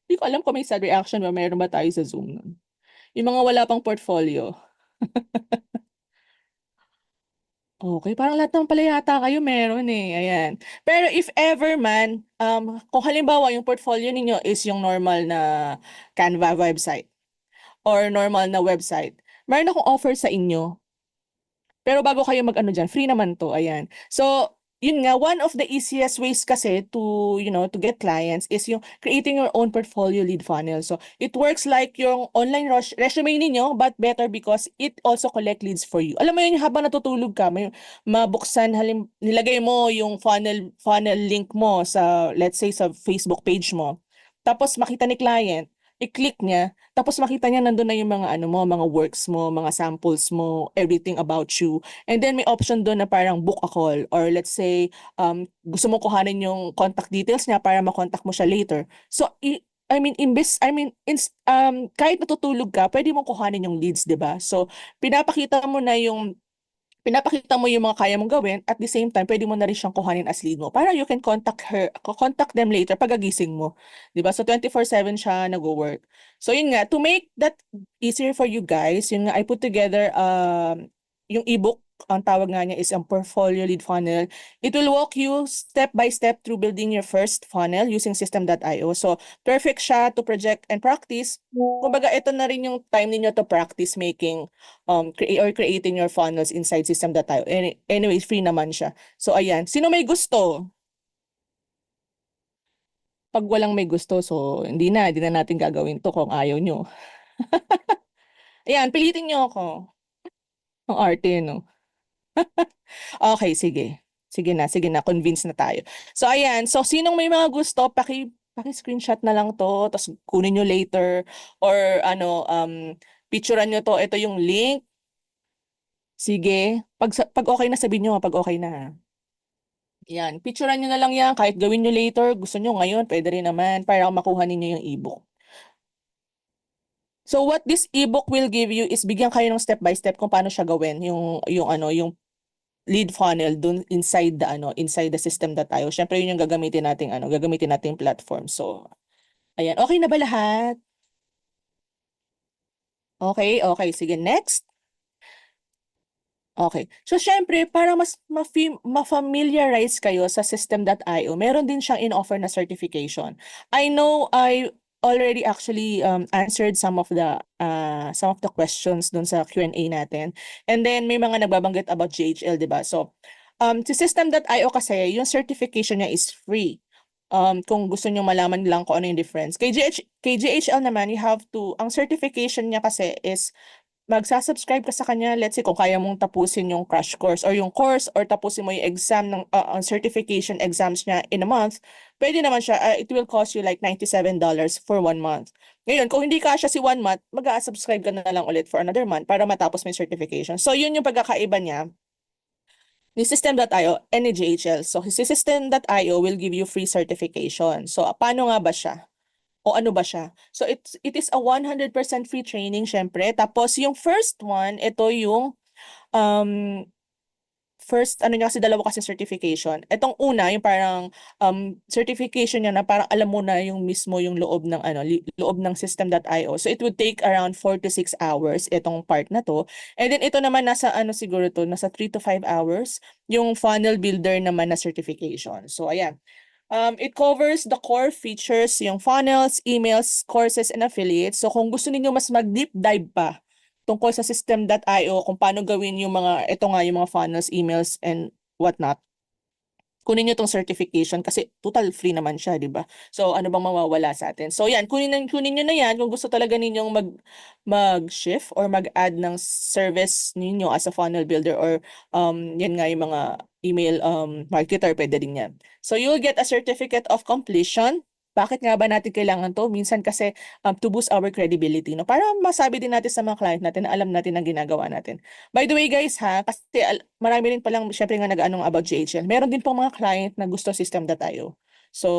Hindi ko alam kung may sad reaction ba. Meron ba tayo sa Zoom nun? Yung mga wala pang portfolio. Okay, parang lahat naman pala yata kayo meron eh. Ayan. Pero if ever man, kung halimbawa yung portfolio ninyo is yung normal na Canva website or normal na website, meron akong offer sa inyo. Pero bago kayo mag-ano dyan, free naman to. Ayan. So, yun nga, one of the easiest ways kasi to get clients is yung creating your own portfolio lead funnel. So, it works like yung online resume ninyo, but better because it also collect leads for you. Alam mo yun, habang natutulog ka, may mabuksan, nilagay mo yung funnel link mo sa, let's say, sa Facebook page mo. Tapos, makita ni client, i-click niya, tapos makita niya nandun na yung mga mga works mo, mga samples mo, everything about you. And then may option doon na parang book a call or let's say gusto mo kuhanin yung contact details niya para ma-contact mo siya later. So kahit natutulog ka, pwede mong kuhanin yung leads, 'di ba? So pinapakita mo yung mga kaya mong gawin at the same time pwede mo na rin siyang kuhanin as lead mo para you can contact them later pagagising mo, 'di ba? So 24/7 siya nagwo-work. So yun nga, to make that easier for you guys, yun nga I put together yung ebook. Ang tawag nga niya is ang portfolio lead funnel. It will walk you step by step through building your first funnel using system.io. So perfect siya to project and practice. Kumbaga ito na rin yung time niyo to practice making creating your funnels inside system.io. Anyway, free naman siya. So ayan, sino may gusto? Pag walang may gusto, so hindi na natin gagawin to kung ayaw nyo. Ayan, pilitin nyo ako. Ang arte, no? Okay, sige. Sige na, convince na tayo. So ayan, so sinong may mga gusto, paki-screenshot na lang to, tapos kunin nyo later or picturean nyo to, ito yung link. Sige, pag okay na sabihin nyo, pag okay na ha. Yan, picturean nyo na lang yan, kahit gawin nyo later, gusto nyo ngayon, pwede rin naman, para makuha ninyo yung ebook. So what this ebook will give you is bigyan kayo ng step by step kung paano siya gawin, yung lead funnel dun inside the system.io. Syempre yun yung gagamitin nating platform. So ayan, okay na ba lahat? Okay, sige, next. Okay. So, syempre, para mas ma-familiarize kayo sa system.io, meron din siyang in-offer na certification. I know I already actually answered some of the questions dun sa Q&A natin. And then, may mga nagbabanggit about GHL, di ba? So, si system.io kasi, yung certification niya is free. kung gusto niyo malaman lang kung ano yung difference. KGHL naman, you have to, ang certification niya kasi is magsa-subscribe ka sa kanya, let's say kung kaya mong tapusin yung crash course or yung course or tapusin mo yung exam ng certification exams niya in a month, pwede naman siya, it will cost you like $97 for 1 month. Ngayon, kung hindi kasya si 1 month, mag-subscribe ka na lang ulit for another month para matapos mo yung certification. So, yun yung pagkakaiba niya ni System.io and ni GHL. So, si System.io will give you free certification. So, paano nga ba siya? O ano ba siya? So it is a 100% free training syempre. Tapos yung first one, ito yung um first ano niya kasi dalawa kasi certification. Etong una yung parang certification niya na parang alam mo na yung mismo yung loob ng loob ng System.io. So it would take around 4 to 6 hours itong part na to. And then ito naman nasa siguro to, nasa 3 to 5 hours yung funnel builder naman na certification. So ayan. It covers the core features, yung funnels, emails, courses, and affiliates. So kung gusto niyo mas mag-deep dive pa tungkol sa System.io, kung paano gawin yung ito nga, yung mga funnels, emails, and whatnot, kunin niyo tong certification kasi total free naman siya, di ba? So ano bang mawawala sa atin? So yan, kunin niyo na yan kung gusto talaga ninyong mag-shift or mag-add ng service ninyo as a funnel builder or yan nga yung mga email marketer, pwede din yan. So you'll get a certificate of completion. Bakit nga ba natin kailangan to? Minsan kasi to boost our credibility, no? Para masabi din natin sa mga client natin na alam natin ang ginagawa natin. By the way guys ha, kasi marami rin palang syempre nga nag-anong about GHL. Meron din pong mga client na gusto System.io. So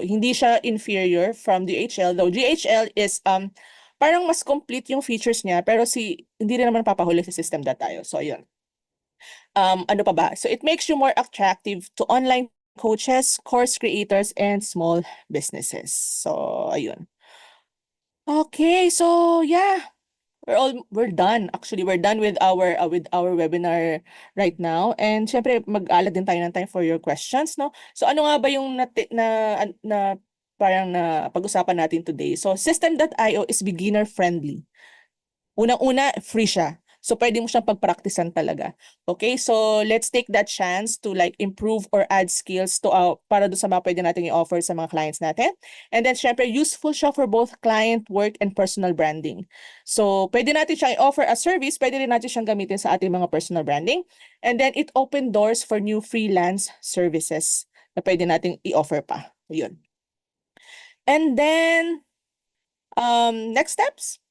hindi siya inferior from DHL, though GHL is parang mas complete yung features niya pero hindi rin naman papahuli sa System.io. So ayun. Ano pa ba? So it makes you more attractive to online coaches, course creators, and small businesses. So ayun. Okay, so yeah. We're done. Actually, we're done with our webinar right now. And syempre mag-alat din tayo ng time for your questions, no? So ano nga ba yung na parang na pag-usapan natin today? So System.io is beginner friendly. Unang-una, free siya. So pwede mo siyang pagpraktisan talaga. Okay? So let's take that chance to like improve or add skills to para do sa mga pwede natin i-offer sa mga clients natin. And then syempre useful siya for both client work and personal branding. So pwede natin siyang i-offer as service, pwede rin natin siyang gamitin sa ating mga personal branding. And then it open doors for new freelance services na pwede nating i-offer pa. Yun. And then next steps.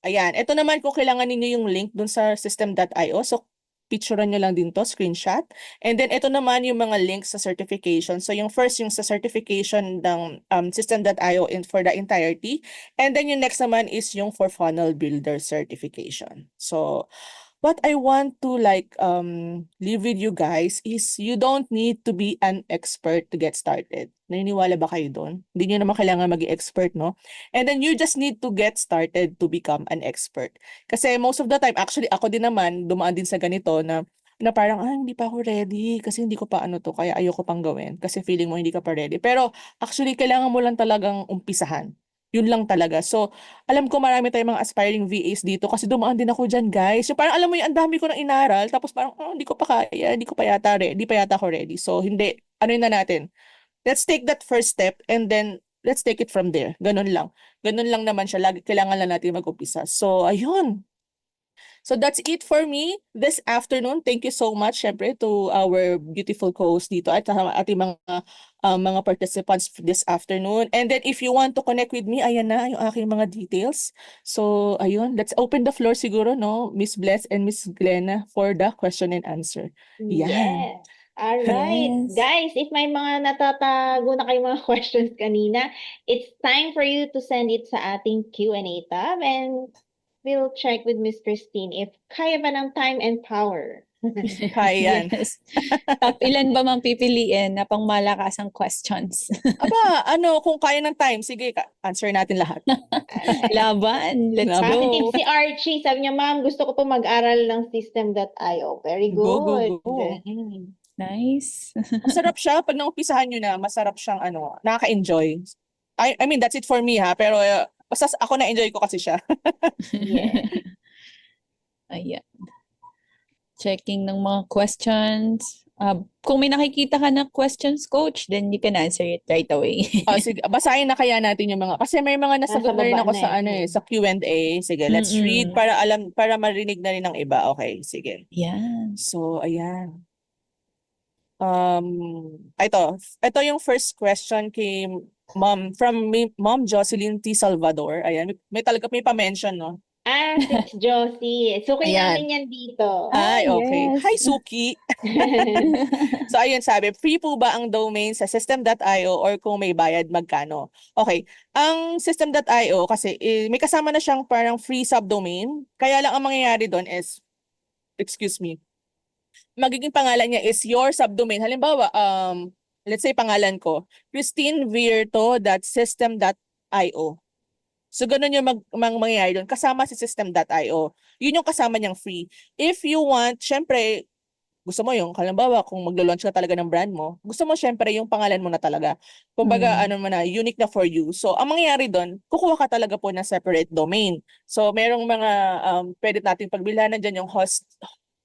Ayan, ito naman kung kailangan ninyo yung link dun sa System.io. So, picturean nyo lang din to, screenshot. And then, ito naman yung mga links sa certification. So, yung first, yung sa certification ng System.io for the entirety. And then, yung next naman is yung for funnel builder certification. So, what I want to leave with you guys is you don't need to be an expert to get started. Naniniwala ba kayo doon? Hindi nyo naman kailangan maging expert, no? And then you just need to get started to become an expert. Kasi most of the time, actually ako din naman, dumaan din sa ganito na parang, hindi pa ako ready kasi hindi ko pa kaya ayoko pang gawin kasi feeling mo hindi ka pa ready. Pero actually, kailangan mo lang talagang umpisahan. Yun lang talaga. So, alam ko marami tayong mga aspiring VAs dito kasi dumaan din ako dyan, guys. So, parang alam mo yung ang dami ko ng inaral, tapos parang, hindi ko pa kaya, hindi pa yata ako ready. So, hindi. Ano na natin? Let's take that first step and then let's take it from there. Ganun lang. Ganun lang naman siya. Kailangan lang natin mag-umpisa. So, ayun. So that's it for me this afternoon. Thank you so much, syempre, to our beautiful co-host dito at sa ating mga participants this afternoon. And then if you want to connect with me, ayan na yung aking mga details. So ayun, let's open the floor siguro, no, Miss Bless and Miss Glenna for the question and answer. Yan. Yes. All right. Yes. Guys, if may mga natatago na kayong mga questions kanina, it's time for you to send it sa ating Q&A tab and we'll check with Miss Christine if kaya ba ng time and power. Kaya yan. Yes. Top ilan ba mang pipiliin na pang malakasang questions? Aba, kung kaya ng time, sige, answer natin lahat. Alright. Laban. Let's Positive go. si Archie. Sabi niya, ma'am, gusto ko po mag-aral ng System.io. Very good. Go. Mm. Nice. Masarap siya. Pag naumpisahan nyo na, masarap siyang nakaka-enjoy. I mean, that's it for me ha. Pero basta ako na-enjoy ko kasi siya. Yeah. Ayan. Checking ng mga questions. Kung may nakikita ka na questions, Coach, then you can answer it right away. Sige, basahin na kaya natin yung mga, kasi may mga nasagot Nasa na rin baba ako na sa eh. ano sa Q&A. Sige, let's read Mm-mm. para marinig na rin ng iba. Okay, sige. Yan. So, ayan. Ito yung first question kay Mom Jocelyn T. Salvador. Ayan, may pa-mention, no? Sis Josie. Suki Ayan. namin yan dito. Ay, okay. yes. Hi, Suki. So, ayun sabi, free po ba ang domain sa system.io or kung may bayad, magkano? Okay. Ang system.io kasi may kasama na siyang parang free subdomain. Kaya lang ang mangyayari doon is, excuse me, magiging pangalan niya is your subdomain. Halimbawa, let's say pangalan ko, christinevirto.system.io. So, ganun yung mangyayari doon. Kasama si system.io. Yun yung kasama niyang free. If you want, syempre, gusto mo yung, halimbawa, kung maglo-launch ka talaga ng brand mo, gusto mo syempre yung pangalan mo na talaga. Kumbaga, ano mo na, unique na for you. So, ang mangyayari doon, kukuha ka talaga po ng separate domain. So, merong mga, pwede natin pagbilhan, dyan yung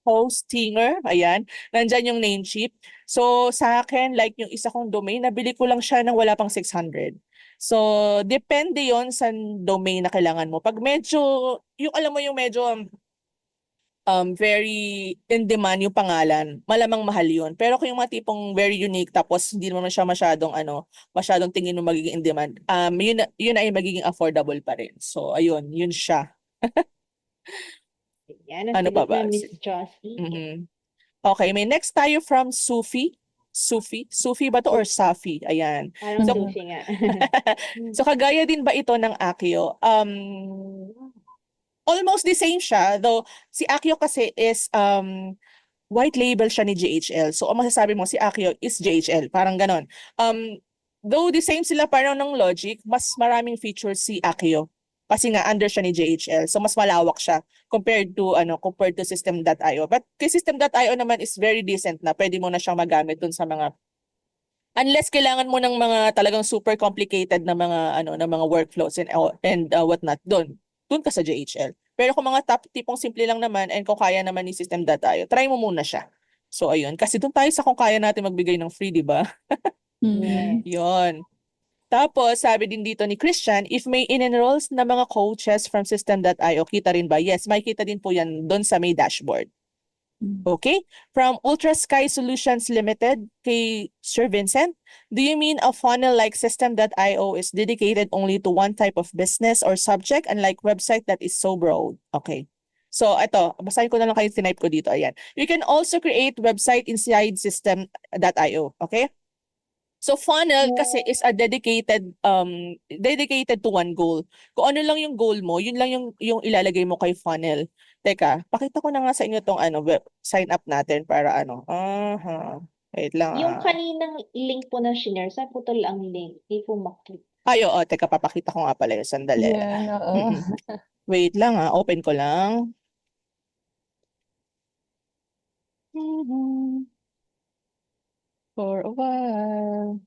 hostinger, ayan, nandyan yung Namecheap. So, sa akin, like yung isa kong domain, nabili ko lang siya ng wala pang 600. So, depende yon sa domain na kailangan mo. Pag medyo, yung alam mo yung medyo very in demand yung pangalan, malamang mahal yun. Pero kung yung mga tipong very unique, tapos hindi naman siya masyadong tingin mo magiging in demand, yun ay magiging affordable pa rin. So, ayun, yun siya. Yan ang Ano pa sagot ba? na Miss Josie. Mhm. Okay, may next tayo from Sufi. Sufi ba to or Safi? Ayan. Parang So, susi nga. so kagaya din ba ito ng Akio? Almost the same siya, though si Akio kasi is white label siya ni JHL. So, ang masasabi mo si Akio is JHL, parang ganon. Though the same sila parang ng logic, mas maraming features si Akio. Kasi nga under siya ni JHL. So mas malawak siya compared to system.io. But kay system.io naman is very decent na. Pwede mo na siyang magamit dun sa mga, unless kailangan mo ng mga talagang super complicated na mga workflows and whatnot, doon ka sa JHL. Pero kung mga tipong simple lang naman and kung kaya naman ni system.io, try mo muna siya. So ayun, kasi doon tayo sa kung kaya natin magbigay ng free, di ba? Mm. Yun. Tapos, sabi din dito ni Christian, if may in-enrolls na mga coaches from system.io, kita rin ba? Yes, makikita din po yan doon sa may dashboard. Okay? From Ultra Sky Solutions Limited, kay Sir Vincent, do you mean a funnel like system.io is dedicated only to one type of business or subject, unlike website that is so broad? Okay. So, ito, basahin ko na lang kayo, tinype ko dito. Ayan. You can also create website inside system.io. Okay? So funnel kasi is a dedicated to one goal. Kung ano lang yung goal mo, yun lang yung ilalagay mo kay funnel. Teka, pakita ko na nga sa inyo tong sign up natin para Wait lang. Yung kaninang link po na shinare, saan po tol ang link? Hindi po maklik. Ay, oo, teka, papakita ko nga pala yun. Sandali. Yan, oo. Wait lang open ko lang. For a while.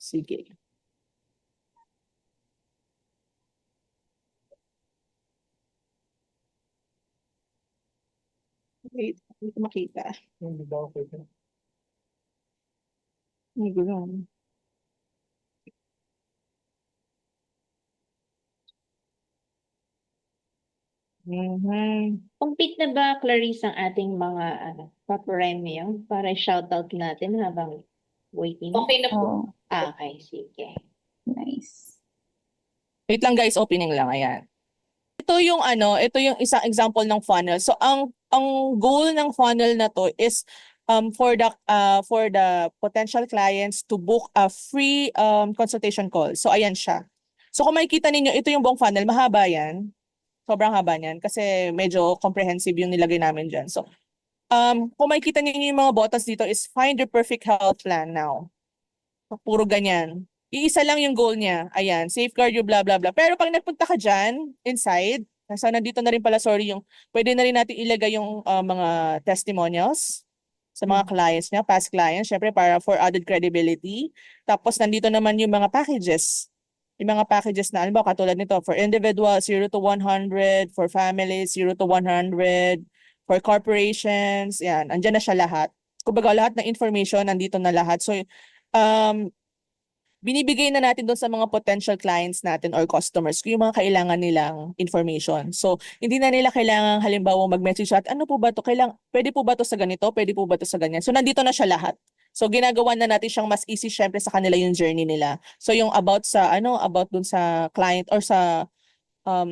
Sige. Wait, hindi ko makita. May gulo. Compete na ba, Clarice, ang ating mga pa-premium para shoutout natin habang waiting? Okay na po. Oh, Okay, sige. nice. Wait lang guys, opening lang, ayan. Ito yung isang example ng funnel. So ang goal ng funnel na to is for the potential clients to book a free consultation call. So ayan siya. So kung makikita ninyo, ito yung buong funnel, mahaba yan. Sobrang haba niyan kasi medyo comprehensive yung nilagay namin diyan. So kung makikita ninyo yung mga buttons dito is find your perfect health plan now. So, puro ganyan. Iisa lang yung goal niya. Ayan, safeguard your blah blah blah. Pero pag nagpunta ka dyan, inside, nandito na rin pala, sorry, pwede na rin natin ilagay yung mga testimonials sa mga clients niya, past clients, syempre para for added credibility. Tapos nandito naman yung mga packages. Yung mga packages na, alam ba, katulad nito, for individuals, 0 to 100, for families, 0 to 100, For corporations, yan, andyan na siya lahat. Kumbaga, lahat ng information, nandito na lahat. So, binibigay na natin doon sa mga potential clients natin or customers kung yung mga kailangan nilang information. So, hindi na nila kailangan halimbawa mag-message at ano po ba to? Pwede po ba to sa ganito? Pwede po ba to sa ganyan? So, nandito na siya lahat. So, ginagawa na natin siyang mas easy syempre sa kanila yung journey nila. So, yung about dun sa client or sa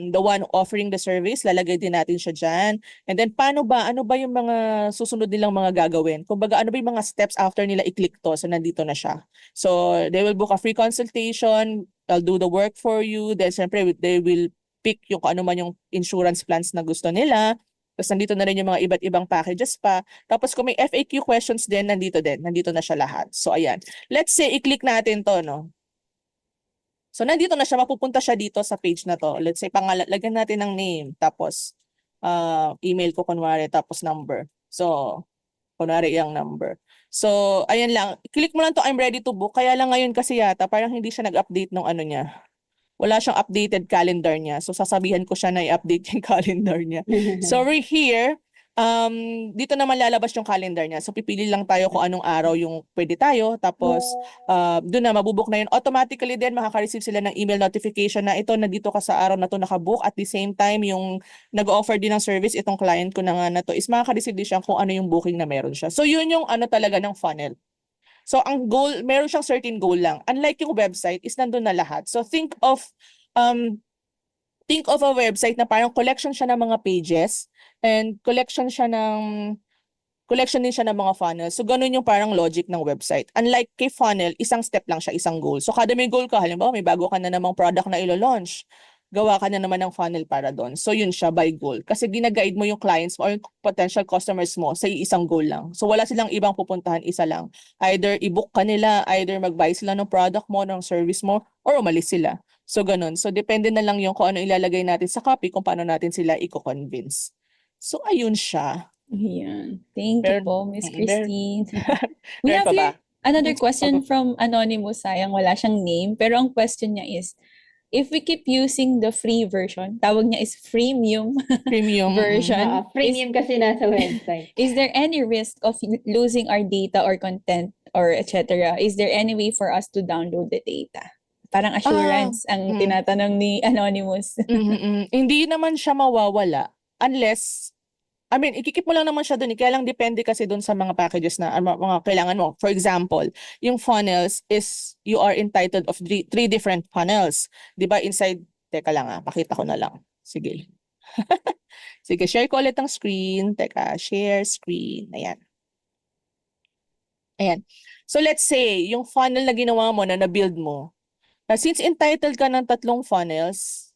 the one offering the service, lalagay din natin siya dyan. And then, ano ba yung mga susunod nilang mga gagawin? Kumbaga, ano ba yung mga steps after nila i-click to? So, nandito na siya. So, they will book a free consultation. I'll do the work for you. Then, syempre, they will pick yung kung ano man yung insurance plans na gusto nila. Tapos, nandito na rin yung mga iba't ibang packages pa. Tapos, kung may FAQ questions din. Nandito na siya lahat. So, ayan. Let's say, i-click natin to, no? So, nandito na siya, mapupunta siya dito sa page na to. Let's say, lagyan natin ng name, tapos email ko kunwari, tapos number. So, kunwari yung number. So, ayan lang. Click mo lang to, I'm ready to book. Kaya lang ngayon kasi yata, parang hindi siya nag-update ng ano niya. Wala siyang updated calendar niya. So, sasabihan ko siya na i-update yung calendar niya. So, we're here. Dito naman lalabas yung calendar niya. So, pipili lang tayo kung anong araw yung pwede tayo. Tapos, doon na, mabubuk na yun. Automatically din, makaka-receive sila ng email notification na ito, nandito ka sa araw na to nakabook. At the same time, yung nag-offer din ng service, itong client ko na nga na to, is makaka-receive din siya kung ano yung booking na meron siya. So, yun yung ano talaga ng funnel. So, ang goal, meron siyang certain goal lang. Unlike yung website, is nandun na lahat. So, think of a website na parang collection siya ng mga pages and collection din siya ng mga funnels. So, ganun yung parang logic ng website. Unlike kay funnel, isang step lang siya, isang goal. So, kada may goal ka, halimbawa may bago ka na namang product na ilo-launch, gawa ka na naman ng funnel para doon. So, yun siya by goal. Kasi gina-guide mo yung clients mo or yung potential customers mo sa isang goal lang. So, wala silang ibang pupuntahan, isa lang. Either i-book ka nila, either mag-buy sila ng product mo, ng service mo, or umalis sila. So, ganun. So, depende na lang yung kung ano ilalagay natin sa copy, kung paano natin sila i-convince. So, ayun siya. Ayan. Thank you Meron- po, Miss mm, meron- Christine. We Meron have pa ba? here another Mm, question from Anonymous. Sayang, wala siyang name. Pero ang question niya is, if we keep using the free version, tawag niya is freemium Premium. version, Premium kasi nasa website. is there any risk of losing our data or content or etc.? Is there any way for us to download the data? Parang assurance ang tinatanong ni Anonymous. Hindi naman siya mawawala unless, ikikip mo lang naman siya dun. Kaya lang depende kasi dun sa mga packages na mga kailangan mo. For example, yung funnels is you are entitled of three different funnels. Di ba inside, teka lang pakita ko na lang. Sige. Sige, share ko ulit ang screen. Teka, share screen. Ayan. Ayan. So let's say, yung funnel na ginawa mo, na na-build mo, since entitled ka ng 3 funnels,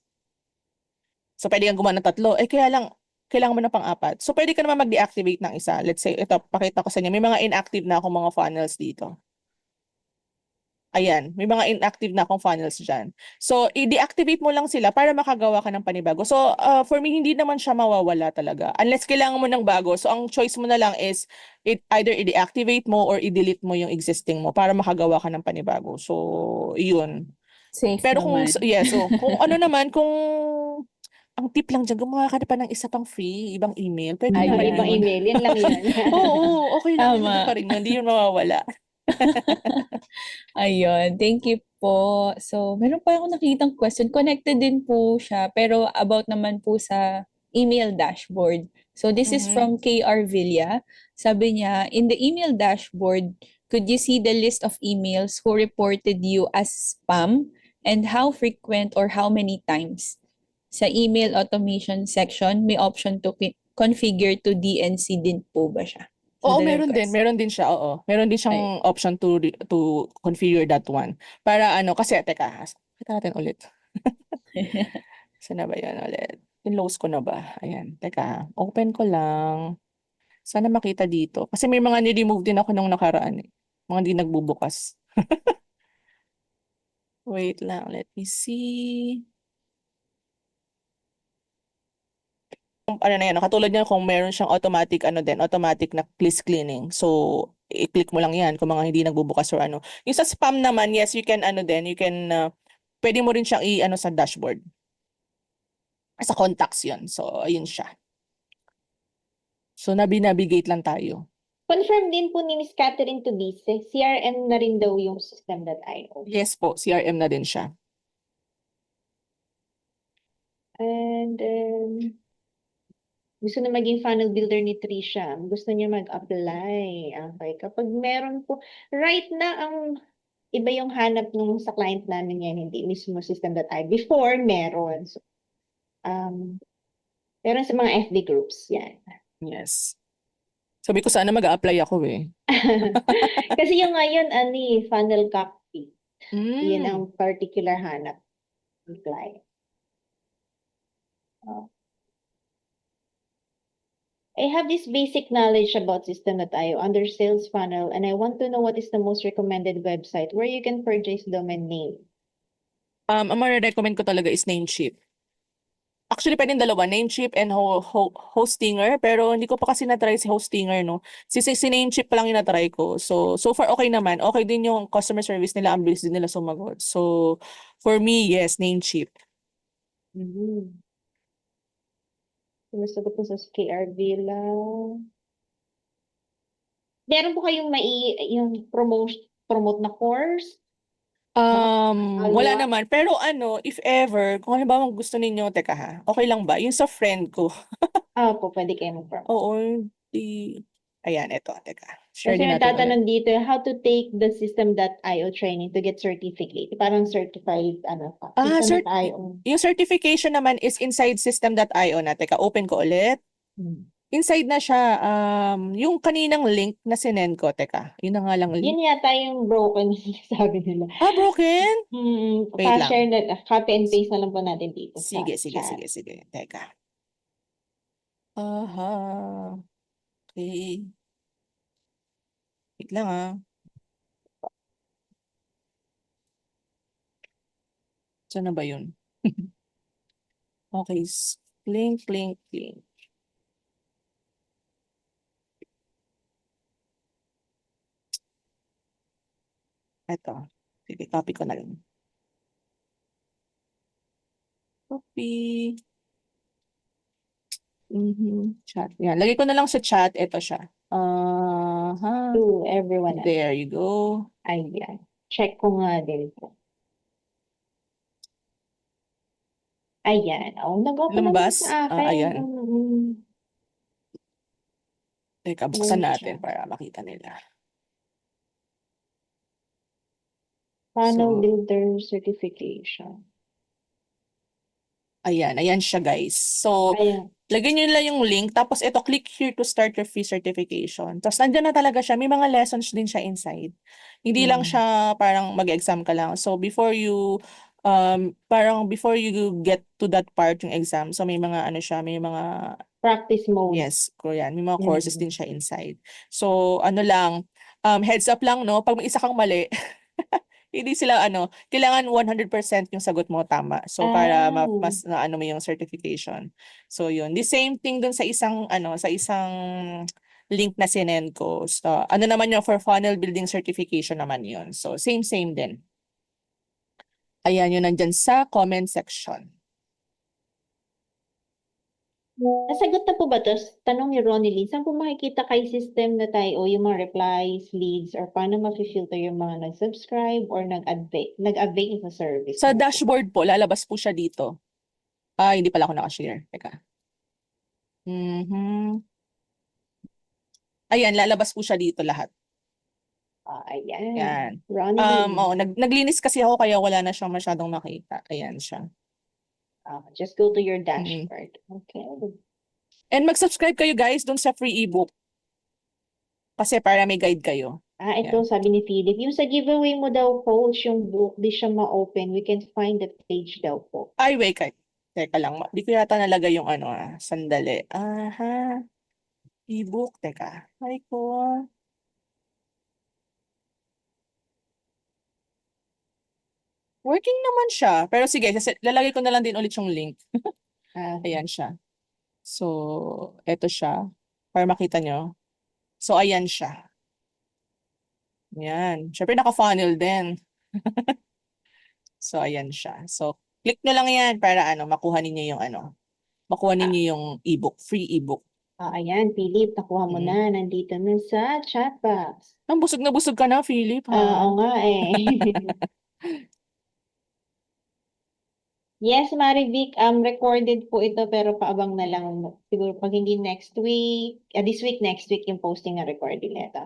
so pwede kang gumawa ng 3, kaya lang, kailangan mo na pang-4. So pwede ka naman mag-deactivate ng isa. Let's say, ito, pakita ko sa inyo, may mga inactive na akong mga funnels dito. Ayan, may mga inactive na akong funnels dyan. So, i-deactivate mo lang sila para makagawa ka ng panibago. So, for me, hindi naman siya mawawala talaga. Unless kailangan mo ng bago. So, ang choice mo na lang is either i-deactivate mo or i-delete mo yung existing mo para makagawa ka ng panibago. So, yun. Safe Pero naman. kung ano naman, kung ang tip lang dyan, gumawa ka na pa ng isa pang free, ibang email. Pwede Ayan. naman Ibang yun. email, yan lang yun. Oo, okay lang yun. Tama. Ano pa rin yun, hindi yun mawawala. Ayun, thank you po. So, meron pa akong nakitang question. Connected din po siya, pero about naman po sa email dashboard. So, this is from KR Villa. Sabi niya, in the email dashboard, could you see the list of emails who reported you as spam and how frequent or how many times? Sa email automation section, may option to configure to DNC din po ba siya? Oo, Another meron din. question. Meron din siya, oo. Meron din siyang option to configure that one. Para kasi, teka, kita natin ulit. Saan na ba yan ulit? Close ko na ba? Ayan, teka, open ko lang. Sana makita dito. Kasi may mga ni-remove din ako nung nakaraan. Mga hindi nagbubukas. Wait lang, let me see. Ano na yan, katulad niyan kung meron siyang automatic automatic na list cleaning. So, i-click mo lang yan kung mga hindi nagbubukas or ano. Yung sa spam naman, yes, you can pwede mo rin siyang sa dashboard. Sa contacts yun. So, ayun siya. So, nabinavigate lang tayo. Confirm din po ni Miss Catherine Tubice, CRM na rin daw yung system.io. Yes po, CRM na din siya. And gusto na maging funnel builder ni Trisha. Gusto niya mag-apply. Okay. Kapag meron po, right na ang iba yung hanap nung sa client namin yan, hindi mismo system.io. Before, meron. So, meron sa mga FB groups, yan. Yes. Sabi ko sana mag-a-apply ako eh. Kasi yung ngayon, funnel copy. Yun ang Mm. particular hanap ng client. I have this basic knowledge about system.io under sales funnel, and I want to know what is the most recommended website where you can purchase domain name. Ang recommend ko talaga is Namecheap. Actually, pwedeng dalawa, Namecheap and Hostinger, pero hindi ko pa kasi na-try si Hostinger, no? Si Namecheap pa lang yung na-try ko. So far okay naman. Okay din yung customer service nila, ang bilis din nila sumagot. So, for me, yes, Namecheap. Sumasagot po sa KR Villa. Meron po kayong yung promote na course? Wala naman. Pero if ever, kung halimbawa gusto ninyo, teka ha, okay lang ba? Yung sa friend ko. Po, pwede kayo mag-promote. Oo, ayan, eto, teka. Share Kasi din natin ulit. nagtatanong dito, how to take the system.io training to get certificate. Parang certified, system.io. Yung certification naman is inside system.io na. Teka, open ko ulit. Inside na siya. Yung kaninang link na sinend ko. Teka, yun na nga lang link. Yun yata yung broken sabi nila. Broken? Wait lang. Pa-share na, copy and paste na lang po natin dito sa Sige. chat. Teka. Aha. Okay. Wait lang Saan na ba yun? Okay. Link. Eto. Sige, copy ko na lang. Copy. Chat. Yan. Lagay ko na lang sa chat. Ito siya. To everyone else. There you go. Ayan. Check ko nga din po. Ayan. Nag-open naman Lumabas? sa akin. Ayan. Teka, buksan natin Chat. para makita nila. Funnel So, builder certification. ayan siya guys. So, Ayan. lagyan nyo lang yung link. Tapos ito, click here to start your free certification. Tapos nandiyan na talaga siya. May mga lessons din siya inside. Hindi lang siya parang mag-exam ka lang. So, before you get to that part yung exam, so may mga may mga Practice mode. yes, yan. May mga courses din siya inside. So, heads up lang, no? Pag may isa kang mali, hindi sila kailangan 100% yung sagot mo tama. So para mas mo yung certification. So yun, the same thing dun sa isang link na sinend ko. So naman yun for funnel building certification naman yun. So same din. Ayan yun nandyan sa comment section. Nasagot na po ba to? Tanong ni Ronnie, saan po makikita kay system.io yung mga replies, leads, or paano ma-filter yung mga nag-subscribe or nag-avail sa service? Sa dashboard po, lalabas po siya dito. Hindi pala ako nakashare. Teka. Ayan, lalabas po siya dito lahat. Ayan. Yan. Ronnie. Naglinis kasi ako kaya wala na siyang masyadong makita. Ayan siya. Just go to your dashboard. Okay. And mag-subscribe kayo guys dun sa free ebook. Kasi para may guide kayo. Ito sabi ni Philip, yung sa giveaway mo daw coach, yung book, di siya ma-open. We can find the page daw po. Ay, wait. Teka lang. Di ko yata nalagay yung sandali. Ebook. Teka. Ay ko. Working naman siya. Pero sige, lalagay ko na lang din ulit yung link. Ayan siya. So, eto siya. Para makita nyo. So, ayan siya. Ayan. Siyempre, naka-funnel din. So, ayan siya. So, click nyo lang yan para makuha ninyo yung makuha ninyo yung ebook, free ebook. Ayan, Philip, nakuha mo Mm. na. Nandito na sa chat box. Ang busog na busog ka na, Philip, ha? Oo nga eh. Yes, Marivic, recorded po ito pero paabang na lang. Siguro pag hindi next week, this week, next week yung posting na recording nito.